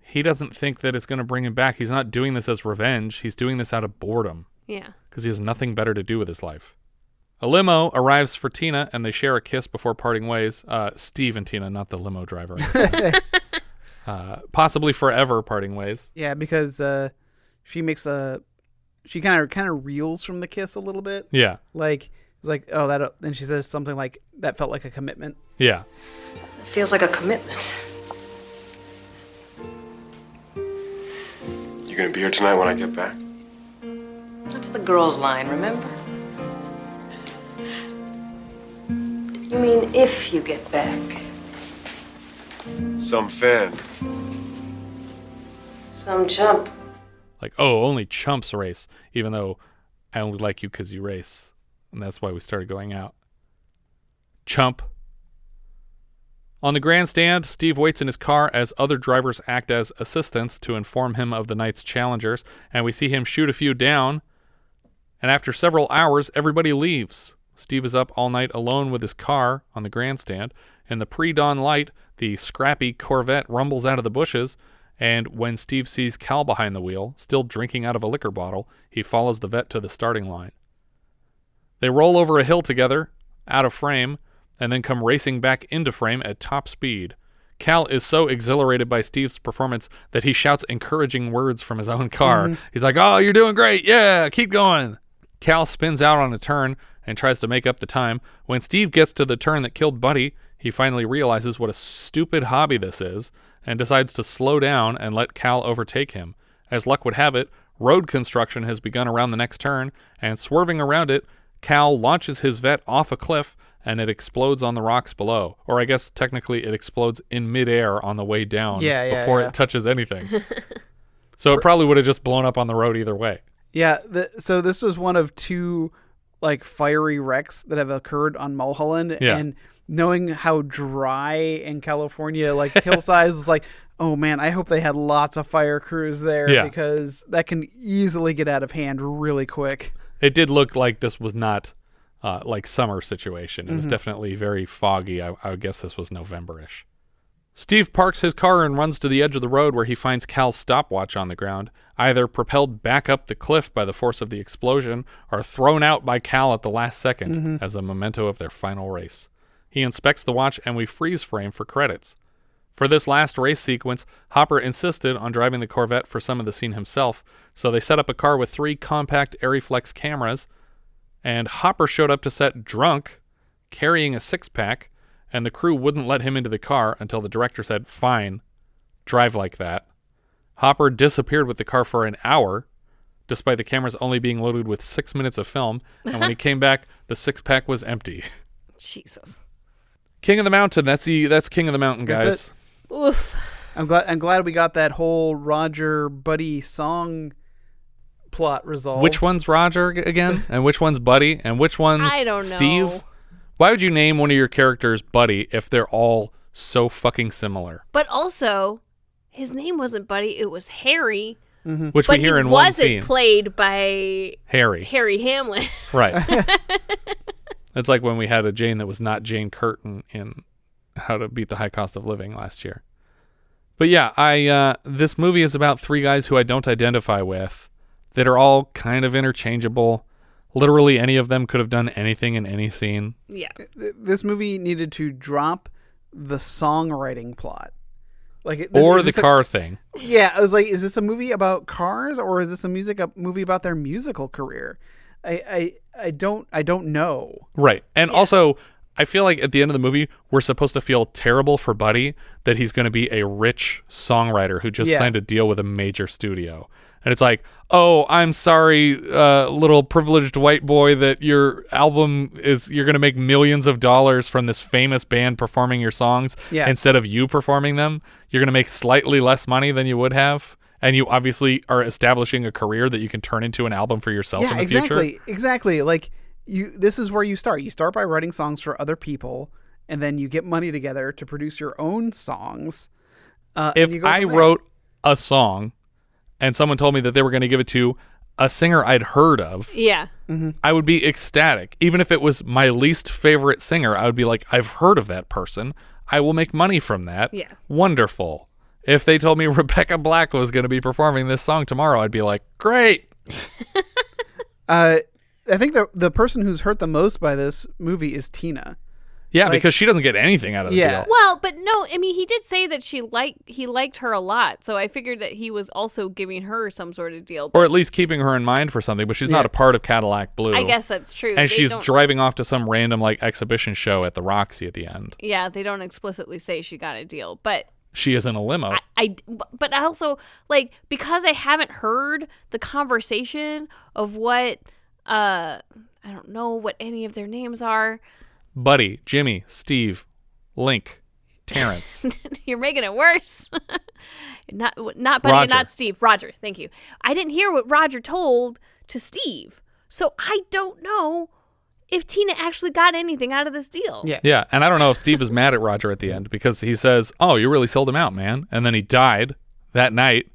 he doesn't think that it's going to bring him back. He's not doing this as revenge. He's doing this out of boredom. Yeah. Because he has nothing better to do with his life. A limo arrives for Tina, and they share a kiss before parting ways. Steve and Tina, not the limo driver. Possibly forever parting ways. Yeah, because she kind of reels from the kiss a little bit. Yeah. Like then she says something like, that felt like a commitment. Yeah. It feels like a commitment. You gonna be here tonight when I get back? That's the girls' line, remember? You mean if you get back? Some fan. Some chump. Like, oh, only chumps race, even though I only like you because you race. And that's why we started going out. Chump. On the grandstand, Steve waits in his car as other drivers act as assistants to inform him of the night's challengers, and we see him shoot a few down. And after several hours, everybody leaves. Steve is up all night alone with his car on the grandstand. In the pre-dawn light, the scrappy Corvette rumbles out of the bushes, and when Steve sees Cal behind the wheel, still drinking out of a liquor bottle, he follows the vet to the starting line. They roll over a hill together, out of frame, and then come racing back into frame at top speed. Cal is so exhilarated by Steve's performance that he shouts encouraging words from his own car. He's like, "Oh, you're doing great. Yeah, keep going." Cal spins out on a turn and tries to make up the time. When Steve gets to the turn that killed Buddy, he finally realizes what a stupid hobby this is and decides to slow down and let Cal overtake him. As luck would have it, road construction has begun around the next turn, and swerving around it, Cal launches his vet off a cliff and it explodes on the rocks below. Or I guess technically it explodes in midair on the way down before it touches anything. So it probably would have just blown up on the road either way. Yeah, so this was one of two like fiery wrecks that have occurred on Mulholland, and knowing how dry in California, like hillsides, is like, oh man, I hope they had lots of fire crews there because that can easily get out of hand really quick. It did look like this was not like summer situation. It was definitely very foggy. I guess this was November-ish. Steve parks his car and runs to the edge of the road where he finds Cal's stopwatch on the ground, either propelled back up the cliff by the force of the explosion or thrown out by Cal at the last second as a memento of their final race. He inspects the watch and we freeze frame for credits. For this last race sequence, Hopper insisted on driving the Corvette for some of the scene himself, so they set up a car with 3 compact Ariflex cameras, and Hopper showed up to set drunk, carrying a 6-pack, and the crew wouldn't let him into the car until the director said, "Fine, drive like that." Hopper disappeared with the car for an hour, despite the cameras only being loaded with 6 minutes of film, and when he came back, the 6-pack was empty. Jesus. King of the Mountain, that's King of the Mountain, guys. Oof. I'm glad we got that whole Roger Buddy song plot resolved. Which one's Roger again? And which one's Buddy? And which one's I don't Steve? know. Why would you name one of your characters Buddy if they're all so fucking similar? But also, his name wasn't Buddy, it was Harry. Which we hear in one scene. But he wasn't played by Harry Hamlin. Right. It's like when we had a Jane that was not Jane Curtin in beat the high cost of living last year. But yeah, this movie is about three guys who I don't identify with that are all kind of interchangeable. Literally any of them could have done anything in any scene. Yeah. This movie needed to drop the songwriting plot. Or the car thing. Yeah, I was like, is this a movie about cars or is this a movie about their musical career? I don't know. Right. And also, I feel like at the end of the movie, we're supposed to feel terrible for Buddy that he's going to be a rich songwriter who just signed a deal with a major studio. And it's like, oh, I'm sorry, little privileged white boy, that your album you're going to make millions of dollars from this famous band performing your songs instead of you performing them. You're going to make slightly less money than you would have. And you obviously are establishing a career that you can turn into an album for yourself in the future. Exactly. Like, this is where you start. You start by writing songs for other people, and then you get money together to produce your own songs. If I wrote a song and someone told me that they were going to give it to a singer I'd heard of, I would be ecstatic. Even if it was my least favorite singer, I would be like, I've heard of that person. I will make money from that. Yeah. Wonderful. If they told me Rebecca Black was going to be performing this song tomorrow, I'd be like, great. I think the person who's hurt the most by this movie is Tina. Yeah, because she doesn't get anything out of the deal. Well, but no, I mean, he did say that he liked her a lot, so I figured that he was also giving her some sort of deal. Or at least keeping her in mind for something, but she's not a part of Cadillac Blue. I guess that's true. And she's driving off to some random exhibition show at the Roxy at the end. Yeah, they don't explicitly say she got a deal, but she is in a limo. But I also, because I haven't heard the conversation of what, I don't know what any of their names are. Buddy, Jimmy, Steve, Link, Terrence. You're making it worse. Not Buddy, Roger. not Steve. Roger, thank you. I didn't hear what Roger told to Steve, so I don't know if Tina actually got anything out of this deal. Yeah, and I don't know if Steve is mad at Roger at the end because he says, oh, you really sold him out, man. And then he died that night.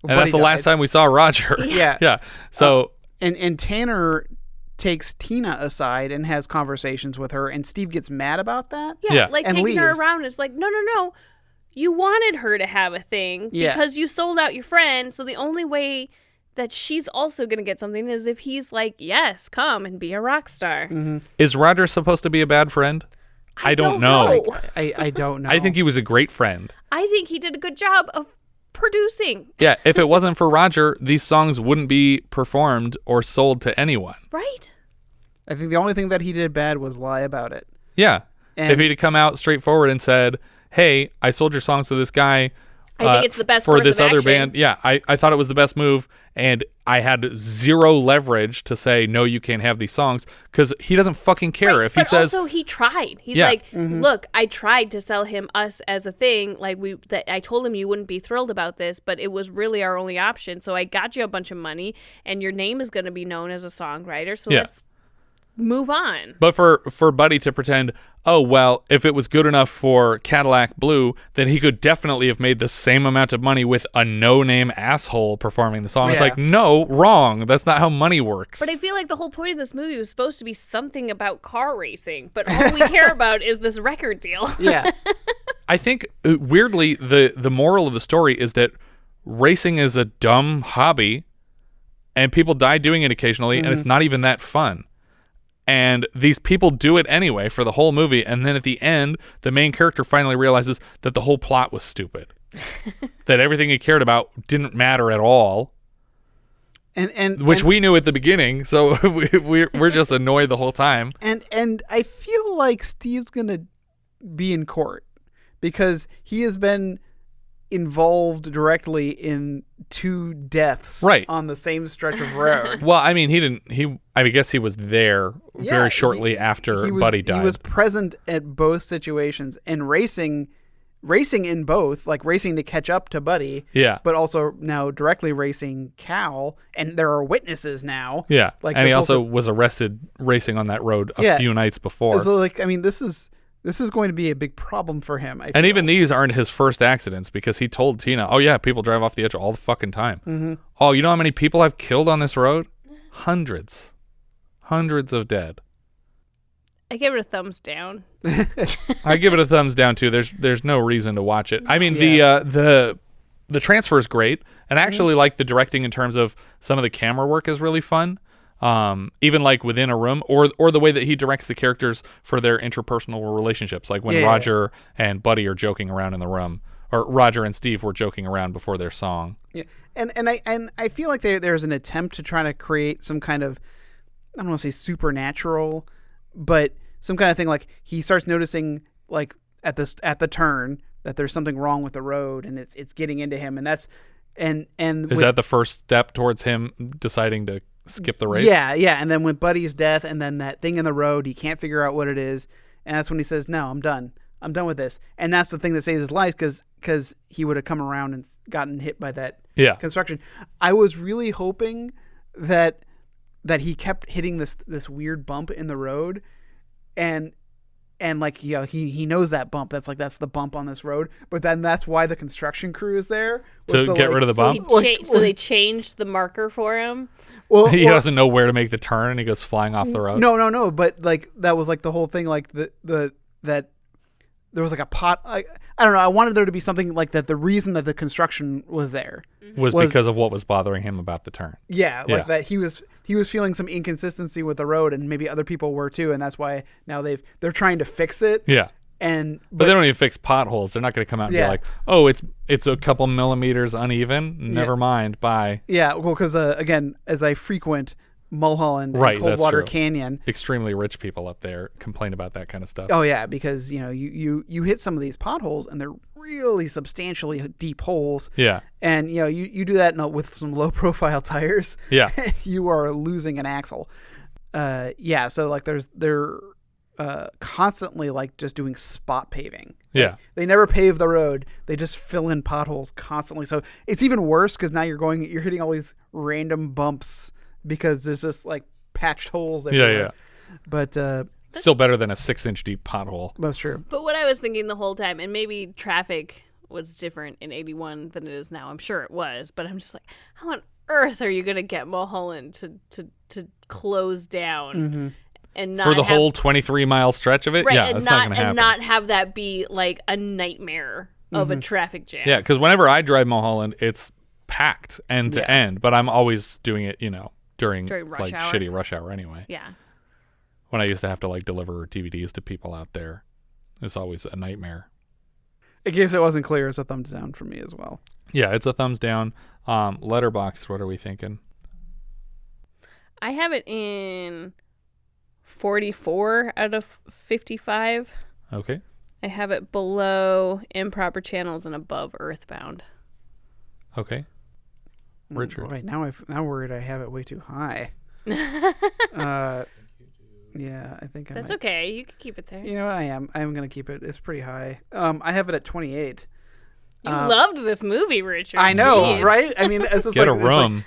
And that's the last time we saw Roger. Yeah. So and Tanner takes Tina aside and has conversations with her, and Steve gets mad about that. Yeah. and taking leaves. her around is like, no. You wanted her to have a thing because you sold out your friend, so the only way that she's also going to get something is if he's like, yes, come and be a rock star. Mm-hmm. Is Roger supposed to be a bad friend? I don't know. I don't know. I think he was a great friend. I think he did a good job of producing. Yeah, if it wasn't for Roger, these songs wouldn't be performed or sold to anyone. Right? I think the only thing that he did bad was lie about it. Yeah. And if he'd have come out straightforward and said, hey, I sold your songs to this guy. I think it's the best for course this of other action. band. Yeah, I thought it was the best move, and I had zero leverage to say, no, you can't have these songs, because he doesn't fucking care. Right, if he but says... also he tried. He's Yeah. like, look, I tried to sell him us as a thing. That I told him you wouldn't be thrilled about this, but it was really our only option. So I got you a bunch of money, and your name is going to be known as a songwriter. So let's move on. But for Buddy to pretend, oh, well, if it was good enough for Cadillac Blue, then he could definitely have made the same amount of money with a no-name asshole performing the song. It's like, no, wrong. That's not how money works. But I feel like the whole point of this movie was supposed to be something about car racing, but all we care about is this record deal. Yeah. I think, weirdly, the moral of the story is that racing is a dumb hobby, and people die doing it occasionally, and it's not even that fun. And these people do it anyway for the whole movie, and then at the end, the main character finally realizes that the whole plot was stupid. That everything he cared about didn't matter at all. Which we knew at the beginning, so we're just annoyed the whole time. And I feel like Steve's gonna be in court because he has been involved directly in 2 deaths on the same stretch of road. Well, I mean, I guess he was there very shortly after Buddy died. He was present at both situations and racing in both, like racing to catch up to Buddy. Yeah. But also now directly racing Cal, and there are witnesses now. Yeah. Like, and he also was arrested racing on that road a few nights before. So, I mean, this is going to be a big problem for him. I feel. And even these aren't his first accidents, because he told Tina, oh yeah, people drive off the edge all the fucking time. Mm-hmm. Oh, you know how many people I've killed on this road? Hundreds of dead. I give it a thumbs down. I give it a thumbs down too. There's no reason to watch it. I mean, the transfer is great, and I actually like the directing in terms of some of the camera work is really fun. Even like within a room, or the way that he directs the characters for their interpersonal relationships, like when Roger and Buddy are joking around in the room, or Roger and Steve were joking around before their song. Yeah, and I feel like there's an attempt to try to create some kind of, I don't want to say supernatural, but some kind of thing, like he starts noticing like at the turn that there's something wrong with the road, and it's getting into him, and that's and is that the first step towards him deciding to skip the race? Yeah, and then with Buddy's death, and then that thing in the road, he can't figure out what it is, and that's when he says, "No, I'm done with this," and that's the thing that saves his life, because he would have come around and gotten hit by that construction. I was really hoping that he kept hitting this weird bump in the road, and like he knows that bump. That's the bump on this road. But then that's why the construction crew is there to get rid of the bump. So they changed the marker for him. Well, he doesn't know where to make the turn, and he goes flying off the road. No. But like that was like the whole thing. Like that there was like a pot. I don't know. I wanted there to be something like that. The reason that the construction was there was because of what was bothering him about the turn. Yeah, like that he was feeling some inconsistency with the road, and maybe other people were too, and that's why now they're trying to fix it. Yeah. But they don't even fix potholes. They're not going to come out and be like, "Oh, it's a couple millimeters uneven. Never mind. Bye." Yeah, well, because again, as I frequent Mulholland and Coldwater Canyon, extremely rich people up there complain about that kind of stuff. Oh yeah, because you hit some of these potholes, and they're really substantially deep holes. Yeah, and you do that with some low profile tires. Yeah, you are losing an axle. So like they're constantly like just doing spot paving. Yeah, they never pave the road. They just fill in potholes constantly. So it's even worse because now you're hitting all these random bumps because there's just like patched holes everywhere. Yeah. But still better than a 6-inch deep pothole. That's true. But what I was thinking the whole time, and maybe traffic was different in 81 than it is now. I'm sure it was, but I'm just like, how on earth are you going to get Mulholland to close down? Mm-hmm. And not for the whole 23-mile stretch of it? Right, yeah, that's not going to happen. And not have that be like a nightmare of a traffic jam. Yeah, because whenever I drive Mulholland, it's packed end to end, but I'm always doing it, during rush like hour. Shitty rush hour anyway. Yeah. When I used to have to like deliver DVDs to people out there, it's always a nightmare. In case it wasn't clear, it's a thumbs down for me as well. Yeah, it's a thumbs down. Letterboxd, what are we thinking? I have it in 44 out of 55. Okay. I have it below Improper Channels and above Earthbound. Okay. Richard. Wait, now worried I have it way too high. Yeah, I think that's okay. You can keep it there. You know what? I'm gonna keep it. It's pretty high. I have it at 28. You loved this movie, Richard. I know, Jeez. right? I mean, it's just get a room.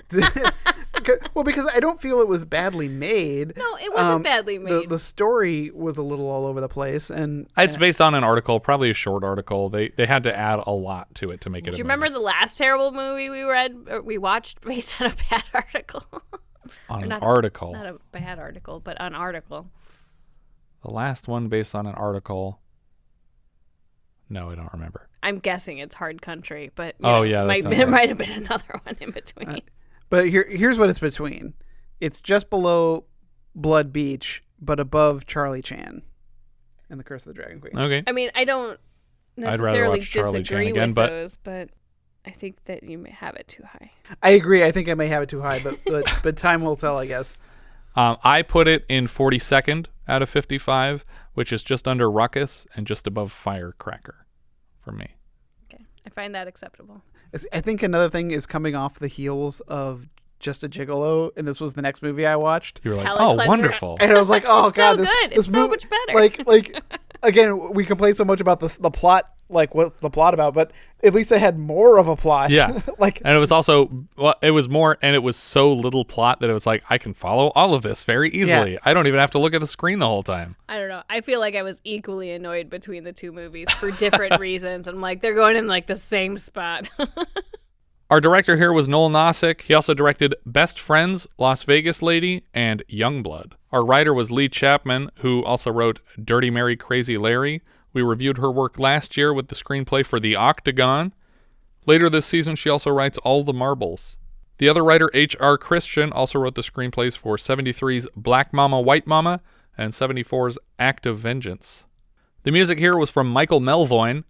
Well, because I don't feel it was badly made. No, it wasn't badly made. The story was a little all over the place, and it's based on an article, probably a short article. They had to add a lot to it to make it. Do you remember the last terrible movie we watched based on a bad article? On an article. Not a bad article, but an article. The last one based on an article. No, I don't remember. I'm guessing it's Hard Country, but it might have been another one in between. But here's what it's between. It's just below Blood Beach, but above Charlie Chan and The Curse of the Dragon Queen. Okay. I mean, I don't necessarily disagree with those, but I think that you may have it too high. I agree. I think I may have it too high, but time will tell, I guess. I put it in 42nd out of 55, which is just under Ruckus and just above Firecracker for me. Okay. I find that acceptable. I think another thing is coming off the heels of Just a Gigolo, and this was the next movie I watched. You were like, oh, wonderful. And I was like, oh, God. This This it's so much better. Like, again, we complain so much about the plot, like what's the plot about, but at least it had more of a plot. Yeah. And it was also, it was more, and it was so little plot that it was like, I can follow all of this very easily. Yeah. I don't even have to look at the screen the whole time. I don't know. I feel like I was equally annoyed between the two movies for different reasons. I'm like, they're going in like the same spot. Our director here was Noel Nosseck. He also directed Best Friends, Las Vegas Lady, and Youngblood. Our writer was Leigh Chapman, who also wrote Dirty Mary, Crazy Larry. We reviewed her work last year with the screenplay for The Octagon. Later this season, she also writes All the Marbles. The other writer, H.R. Christian, also wrote the screenplays for 73's Black Mama, White Mama and 74's Act of Vengeance. The music here was from Michael Melvoin.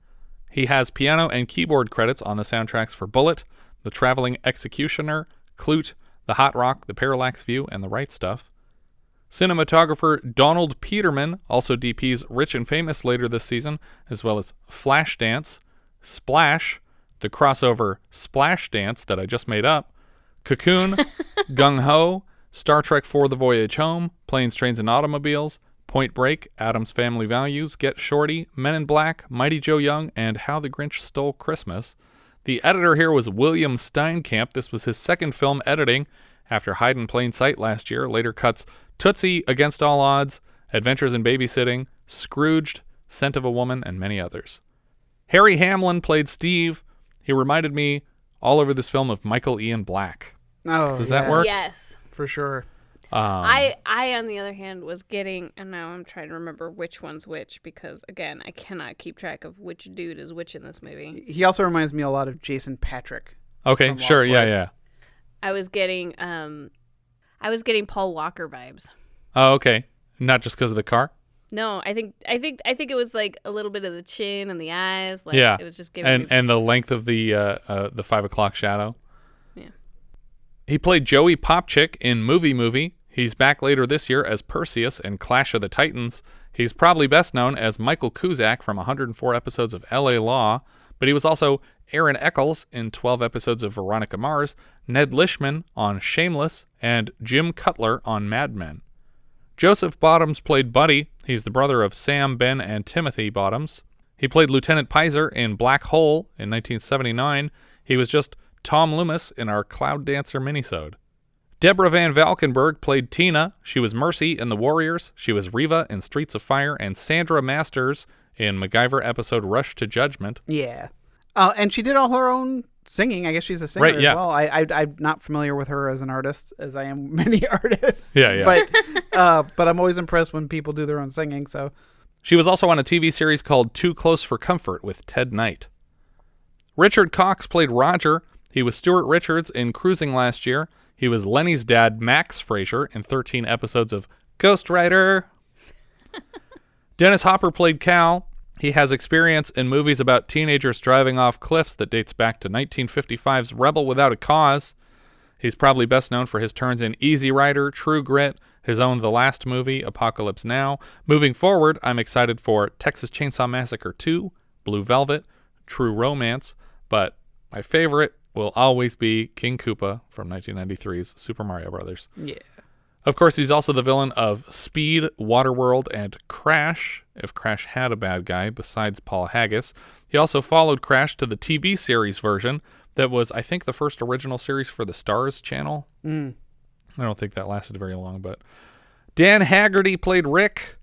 He has piano and keyboard credits on the soundtracks for Bullet, The Traveling Executioner, Clute, The Hot Rock, The Parallax View, and The Right Stuff. Cinematographer Donald Peterman also DPs Rich and Famous later this season, as well as Flashdance, Splash, the crossover Splash Dance that I just made up, Cocoon, Gung Ho, Star Trek IV: The Voyage Home, Planes, Trains, and Automobiles, Point Break, Addams Family Values, Get Shorty, Men in Black, Mighty Joe Young, and How the Grinch Stole Christmas. The editor here was William Steinkamp. This was his second film editing after Hide in Plain Sight last year. Later cuts Tootsie, Against All Odds, Adventures in Babysitting, Scrooged, Scent of a Woman, and many others. Harry Hamlin played Steve. He reminded me all over this film of Michael Ian Black. Oh, does that work? Yes. For sure. I, on the other hand, was getting, and now I'm trying to remember which one's which, because, again, I cannot keep track of which dude is which in this movie. He also reminds me a lot of Jason Patrick. Okay, sure, yeah. I was getting Paul Walker vibes. Oh, okay. Not just because of the car? No, I think it was like a little bit of the chin and the eyes. Like, yeah, it was just giving and the length of the 5 o'clock shadow. Yeah. He played Joey Popchick in Movie. He's back later this year as Perseus in Clash of the Titans. He's probably best known as Michael Cusack from 104 episodes of L.A. Law, but he was also Aaron Eccles in 12 episodes of Veronica Mars, Ned Lishman on Shameless, and Jim Cutler on Mad Men. Joseph Bottoms played Buddy. He's the brother of Sam, Ben, and Timothy Bottoms. He played Lieutenant Pizer in Black Hole in 1979. He was just Tom Loomis in our Cloud Dancer minisode. Deborah Van Valkenburgh played Tina. She was Mercy in The Warriors. She was Reva in Streets of Fire, and Sandra Masters in MacGyver episode Rush to Judgment. Yeah. And she did all her own singing. I guess she's a singer as well. I'm not familiar with her as an artist, as I am many artists. Yeah. But I'm always impressed when people do their own singing. So she was also on a TV series called Too Close for Comfort with Ted Knight. Richard Cox played Roger. He was Stuart Richards in Cruising last year. He was Lenny's dad, Max Fraser, in 13 episodes of Ghost Rider. Dennis Hopper played Cal. He has experience in movies about teenagers driving off cliffs that dates back to 1955's Rebel Without a Cause. He's probably best known for his turns in Easy Rider, True Grit, his own The Last Movie, Apocalypse Now. Moving forward, I'm excited for Texas Chainsaw Massacre 2, Blue Velvet, True Romance, but my favorite will always be King Koopa from 1993's Super Mario Brothers. Yeah. Of course, he's also the villain of Speed, Waterworld, and Crash, if Crash had a bad guy besides Paul Haggis. He also followed Crash to the TV series version that was, I think, the first original series for the Stars channel. I don't think that lasted very long, but Dan Haggerty played Rick.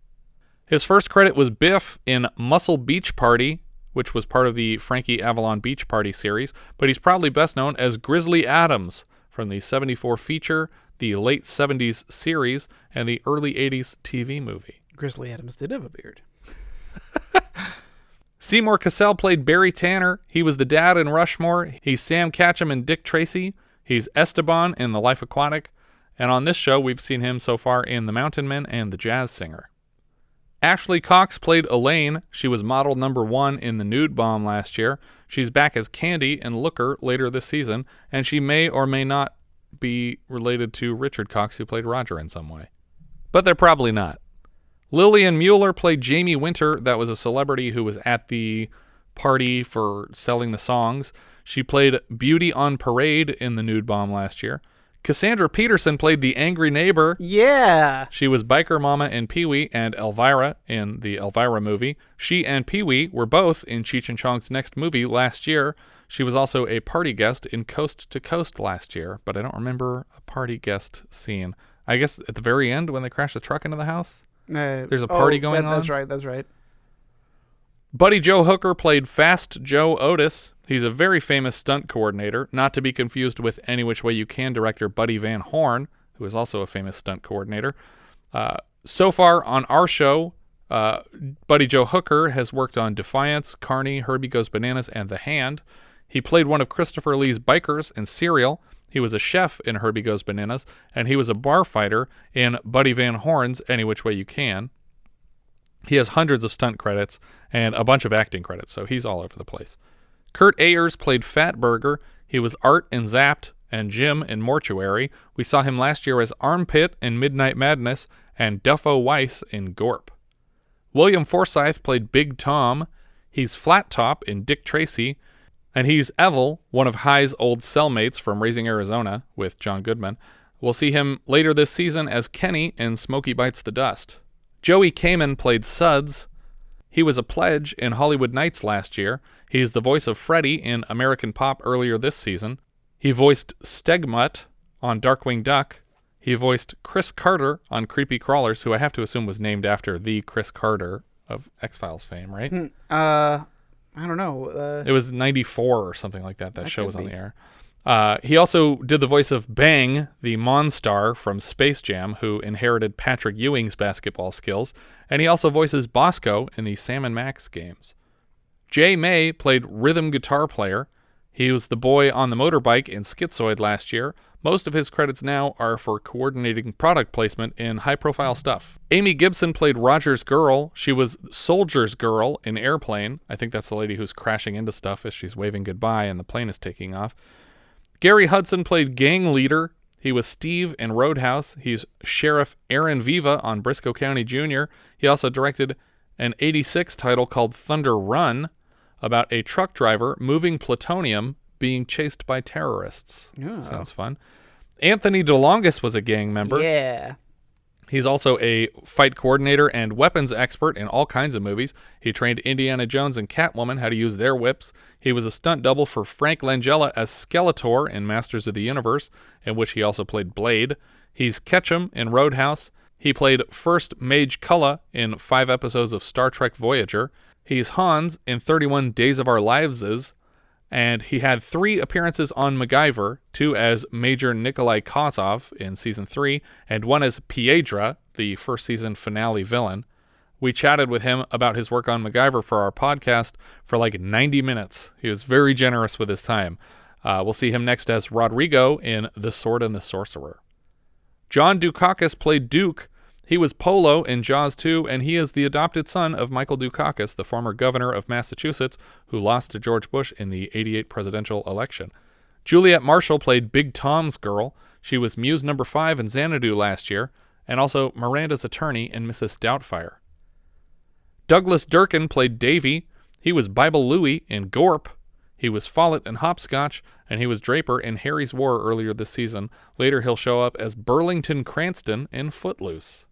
His first credit was Biff in Muscle Beach Party, which was part of the Frankie Avalon Beach Party series, but he's probably best known as Grizzly Adams from the 74 feature, the late 70s series, and the early 80s TV movie. Grizzly Adams did have a beard. Seymour Cassel played Barry Tanner. He was the dad in Rushmore. He's Sam Catchem in Dick Tracy. He's Esteban in The Life Aquatic. And on this show, we've seen him so far in The Mountain Men and The Jazz Singer. Ashley Cox played Elaine. She was model number 1 in The Nude Bomb last year. She's back as Candy in Looker later this season, and she may or may not be related to Richard Cox, who played Roger in some way. But they're probably not. Lillian Müller played Jamie Winter. That was a celebrity who was at the party for selling the songs. She played Beauty on Parade in The Nude Bomb last year. Cassandra Peterson played the angry neighbor. Yeah. She was Biker Mama in Pee-wee and Elvira in the Elvira movie. She and Pee-wee were both in Cheech and Chong's next movie last year. She was also a party guest in Coast to Coast last year, but I don't remember a party guest scene. I guess at the very end when they crash the truck into the house? There's a party going on? That's right. Buddy Joe Hooker played Fast Joe Otis. He's a very famous stunt coordinator, not to be confused with Any Which Way You Can director Buddy Van Horn, who is also a famous stunt coordinator. So far on our show, Buddy Joe Hooker has worked on Defiance, Carney, Herbie Goes Bananas, and The Hand. He played one of Christopher Lee's bikers in Serial. He was a chef in Herbie Goes Bananas, and he was a bar fighter in Buddy Van Horn's Any Which Way You Can. He has hundreds of stunt credits and a bunch of acting credits, so he's all over the place. Kurt Ayers played Fatburger. He was Art in Zapped and Jim in Mortuary. We saw him last year as Armpit in Midnight Madness and Duffo Weiss in Gorp. William Forsythe played Big Tom. He's Flat Top in Dick Tracy. And he's Evel, one of High's old cellmates from Raising Arizona with John Goodman. We'll see him later this season as Kenny in Smokey Bites the Dust. Joey Kamen played Suds. He was a pledge in Hollywood Nights last year. He's the voice of Freddy in American Pop earlier this season. He voiced Stegmutt on Darkwing Duck. He voiced Chris Carter on Creepy Crawlers, who I have to assume was named after the Chris Carter of X-Files fame, right? I don't know. It was 94 or something like that. That show was on the air. He also did the voice of Bang, the Monstar from Space Jam, who inherited Patrick Ewing's basketball skills, and he also voices Bosco in the Sam & Max games. Jay May played rhythm guitar player. He was the boy on the motorbike in Schizoid last year. Most of his credits now are for coordinating product placement in high-profile stuff. Amy Gibson played Roger's girl. She was Soldier's girl in Airplane. I think that's the lady who's crashing into stuff as she's waving goodbye and the plane is taking off. Gary Hudson played gang leader. He was Steve in Roadhouse. He's Sheriff Aaron Viva on Briscoe County Jr. He also directed an 86 title called Thunder Run about a truck driver moving plutonium being chased by terrorists. Oh. Sounds fun. Anthony DeLongis was a gang member. Yeah. He's also a fight coordinator and weapons expert in all kinds of movies. He trained Indiana Jones and Catwoman how to use their whips. He was a stunt double for Frank Langella as Skeletor in Masters of the Universe, in which he also played Blade. He's Ketchum in Roadhouse. He played First Mage Cullen in 5 episodes of Star Trek Voyager. He's Hans in 31 Days of Our Lives', and he had 3 appearances on MacGyver, 2 as Major Nikolai Kozov in Season 3, and 1 as Piedra, the first season finale villain. We chatted with him about his work on MacGyver for our podcast for like 90 minutes. He was very generous with his time. We'll see him next as Rodrigo in The Sword and the Sorcerer. John Dukakis played Duke. He was Polo in Jaws 2, and he is the adopted son of Michael Dukakis, the former governor of Massachusetts, who lost to George Bush in the '88 presidential election. Juliet Marshall played Big Tom's girl. She was Muse No. 5 in Xanadu last year, and also Miranda's attorney in Mrs. Doubtfire. Douglas Durkin played Davy. He was Bible Louie in Gorp. He was Follett in Hopscotch, and he was Draper in Harry's War earlier this season. Later he'll show up as Burlington Cranston in Footloose.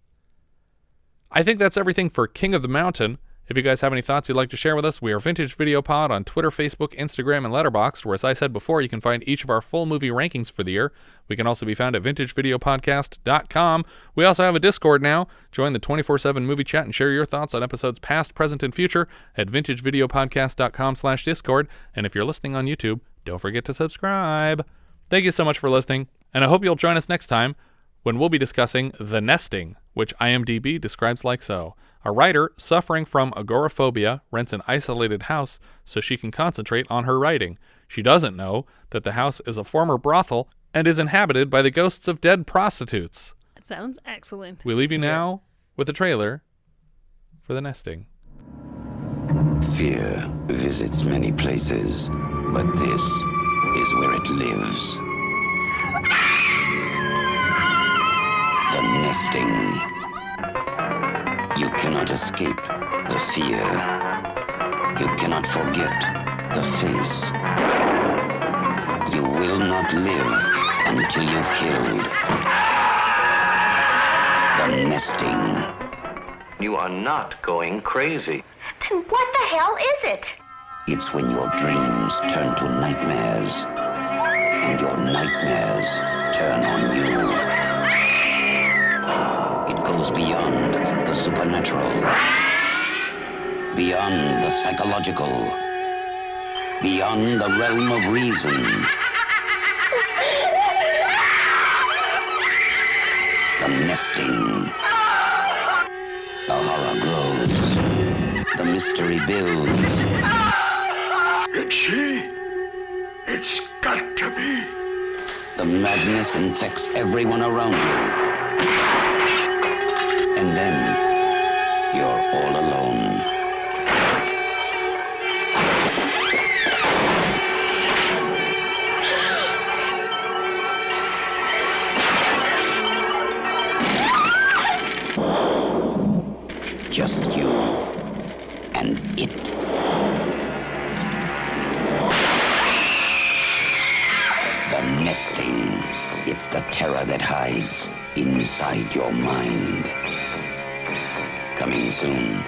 I think that's everything for King of the Mountain. If you guys have any thoughts you'd like to share with us, we are Vintage Video Pod on Twitter, Facebook, Instagram, and Letterboxd, where, as I said before, you can find each of our full movie rankings for the year. We can also be found at vintagevideopodcast.com. We also have a Discord now. Join the 24/7 movie chat and share your thoughts on episodes past, present, and future at vintagevideopodcast.com/Discord. And if you're listening on YouTube, don't forget to subscribe. Thank you so much for listening, and I hope you'll join us next time when we'll be discussing The Nesting, which IMDb describes like so. A writer suffering from agoraphobia rents an isolated house so she can concentrate on her writing. She doesn't know that the house is a former brothel and is inhabited by the ghosts of dead prostitutes. That sounds excellent. We leave you now with a trailer for The Nesting. Fear visits many places, but this is where it lives. The Nesting. You cannot escape the fear. You cannot forget the face. You will not live until you've killed. The Nesting. You are not going crazy. Then what the hell is it? It's when your dreams turn to nightmares, and your nightmares turn on you. It goes beyond the supernatural, beyond the psychological, beyond the realm of reason. The Nesting. the mystery builds. It's she. It's got to be. The madness infects everyone around you. And then you're all alone. Just you and it. The nesting. It's the terror that hides inside your mind. Coming soon.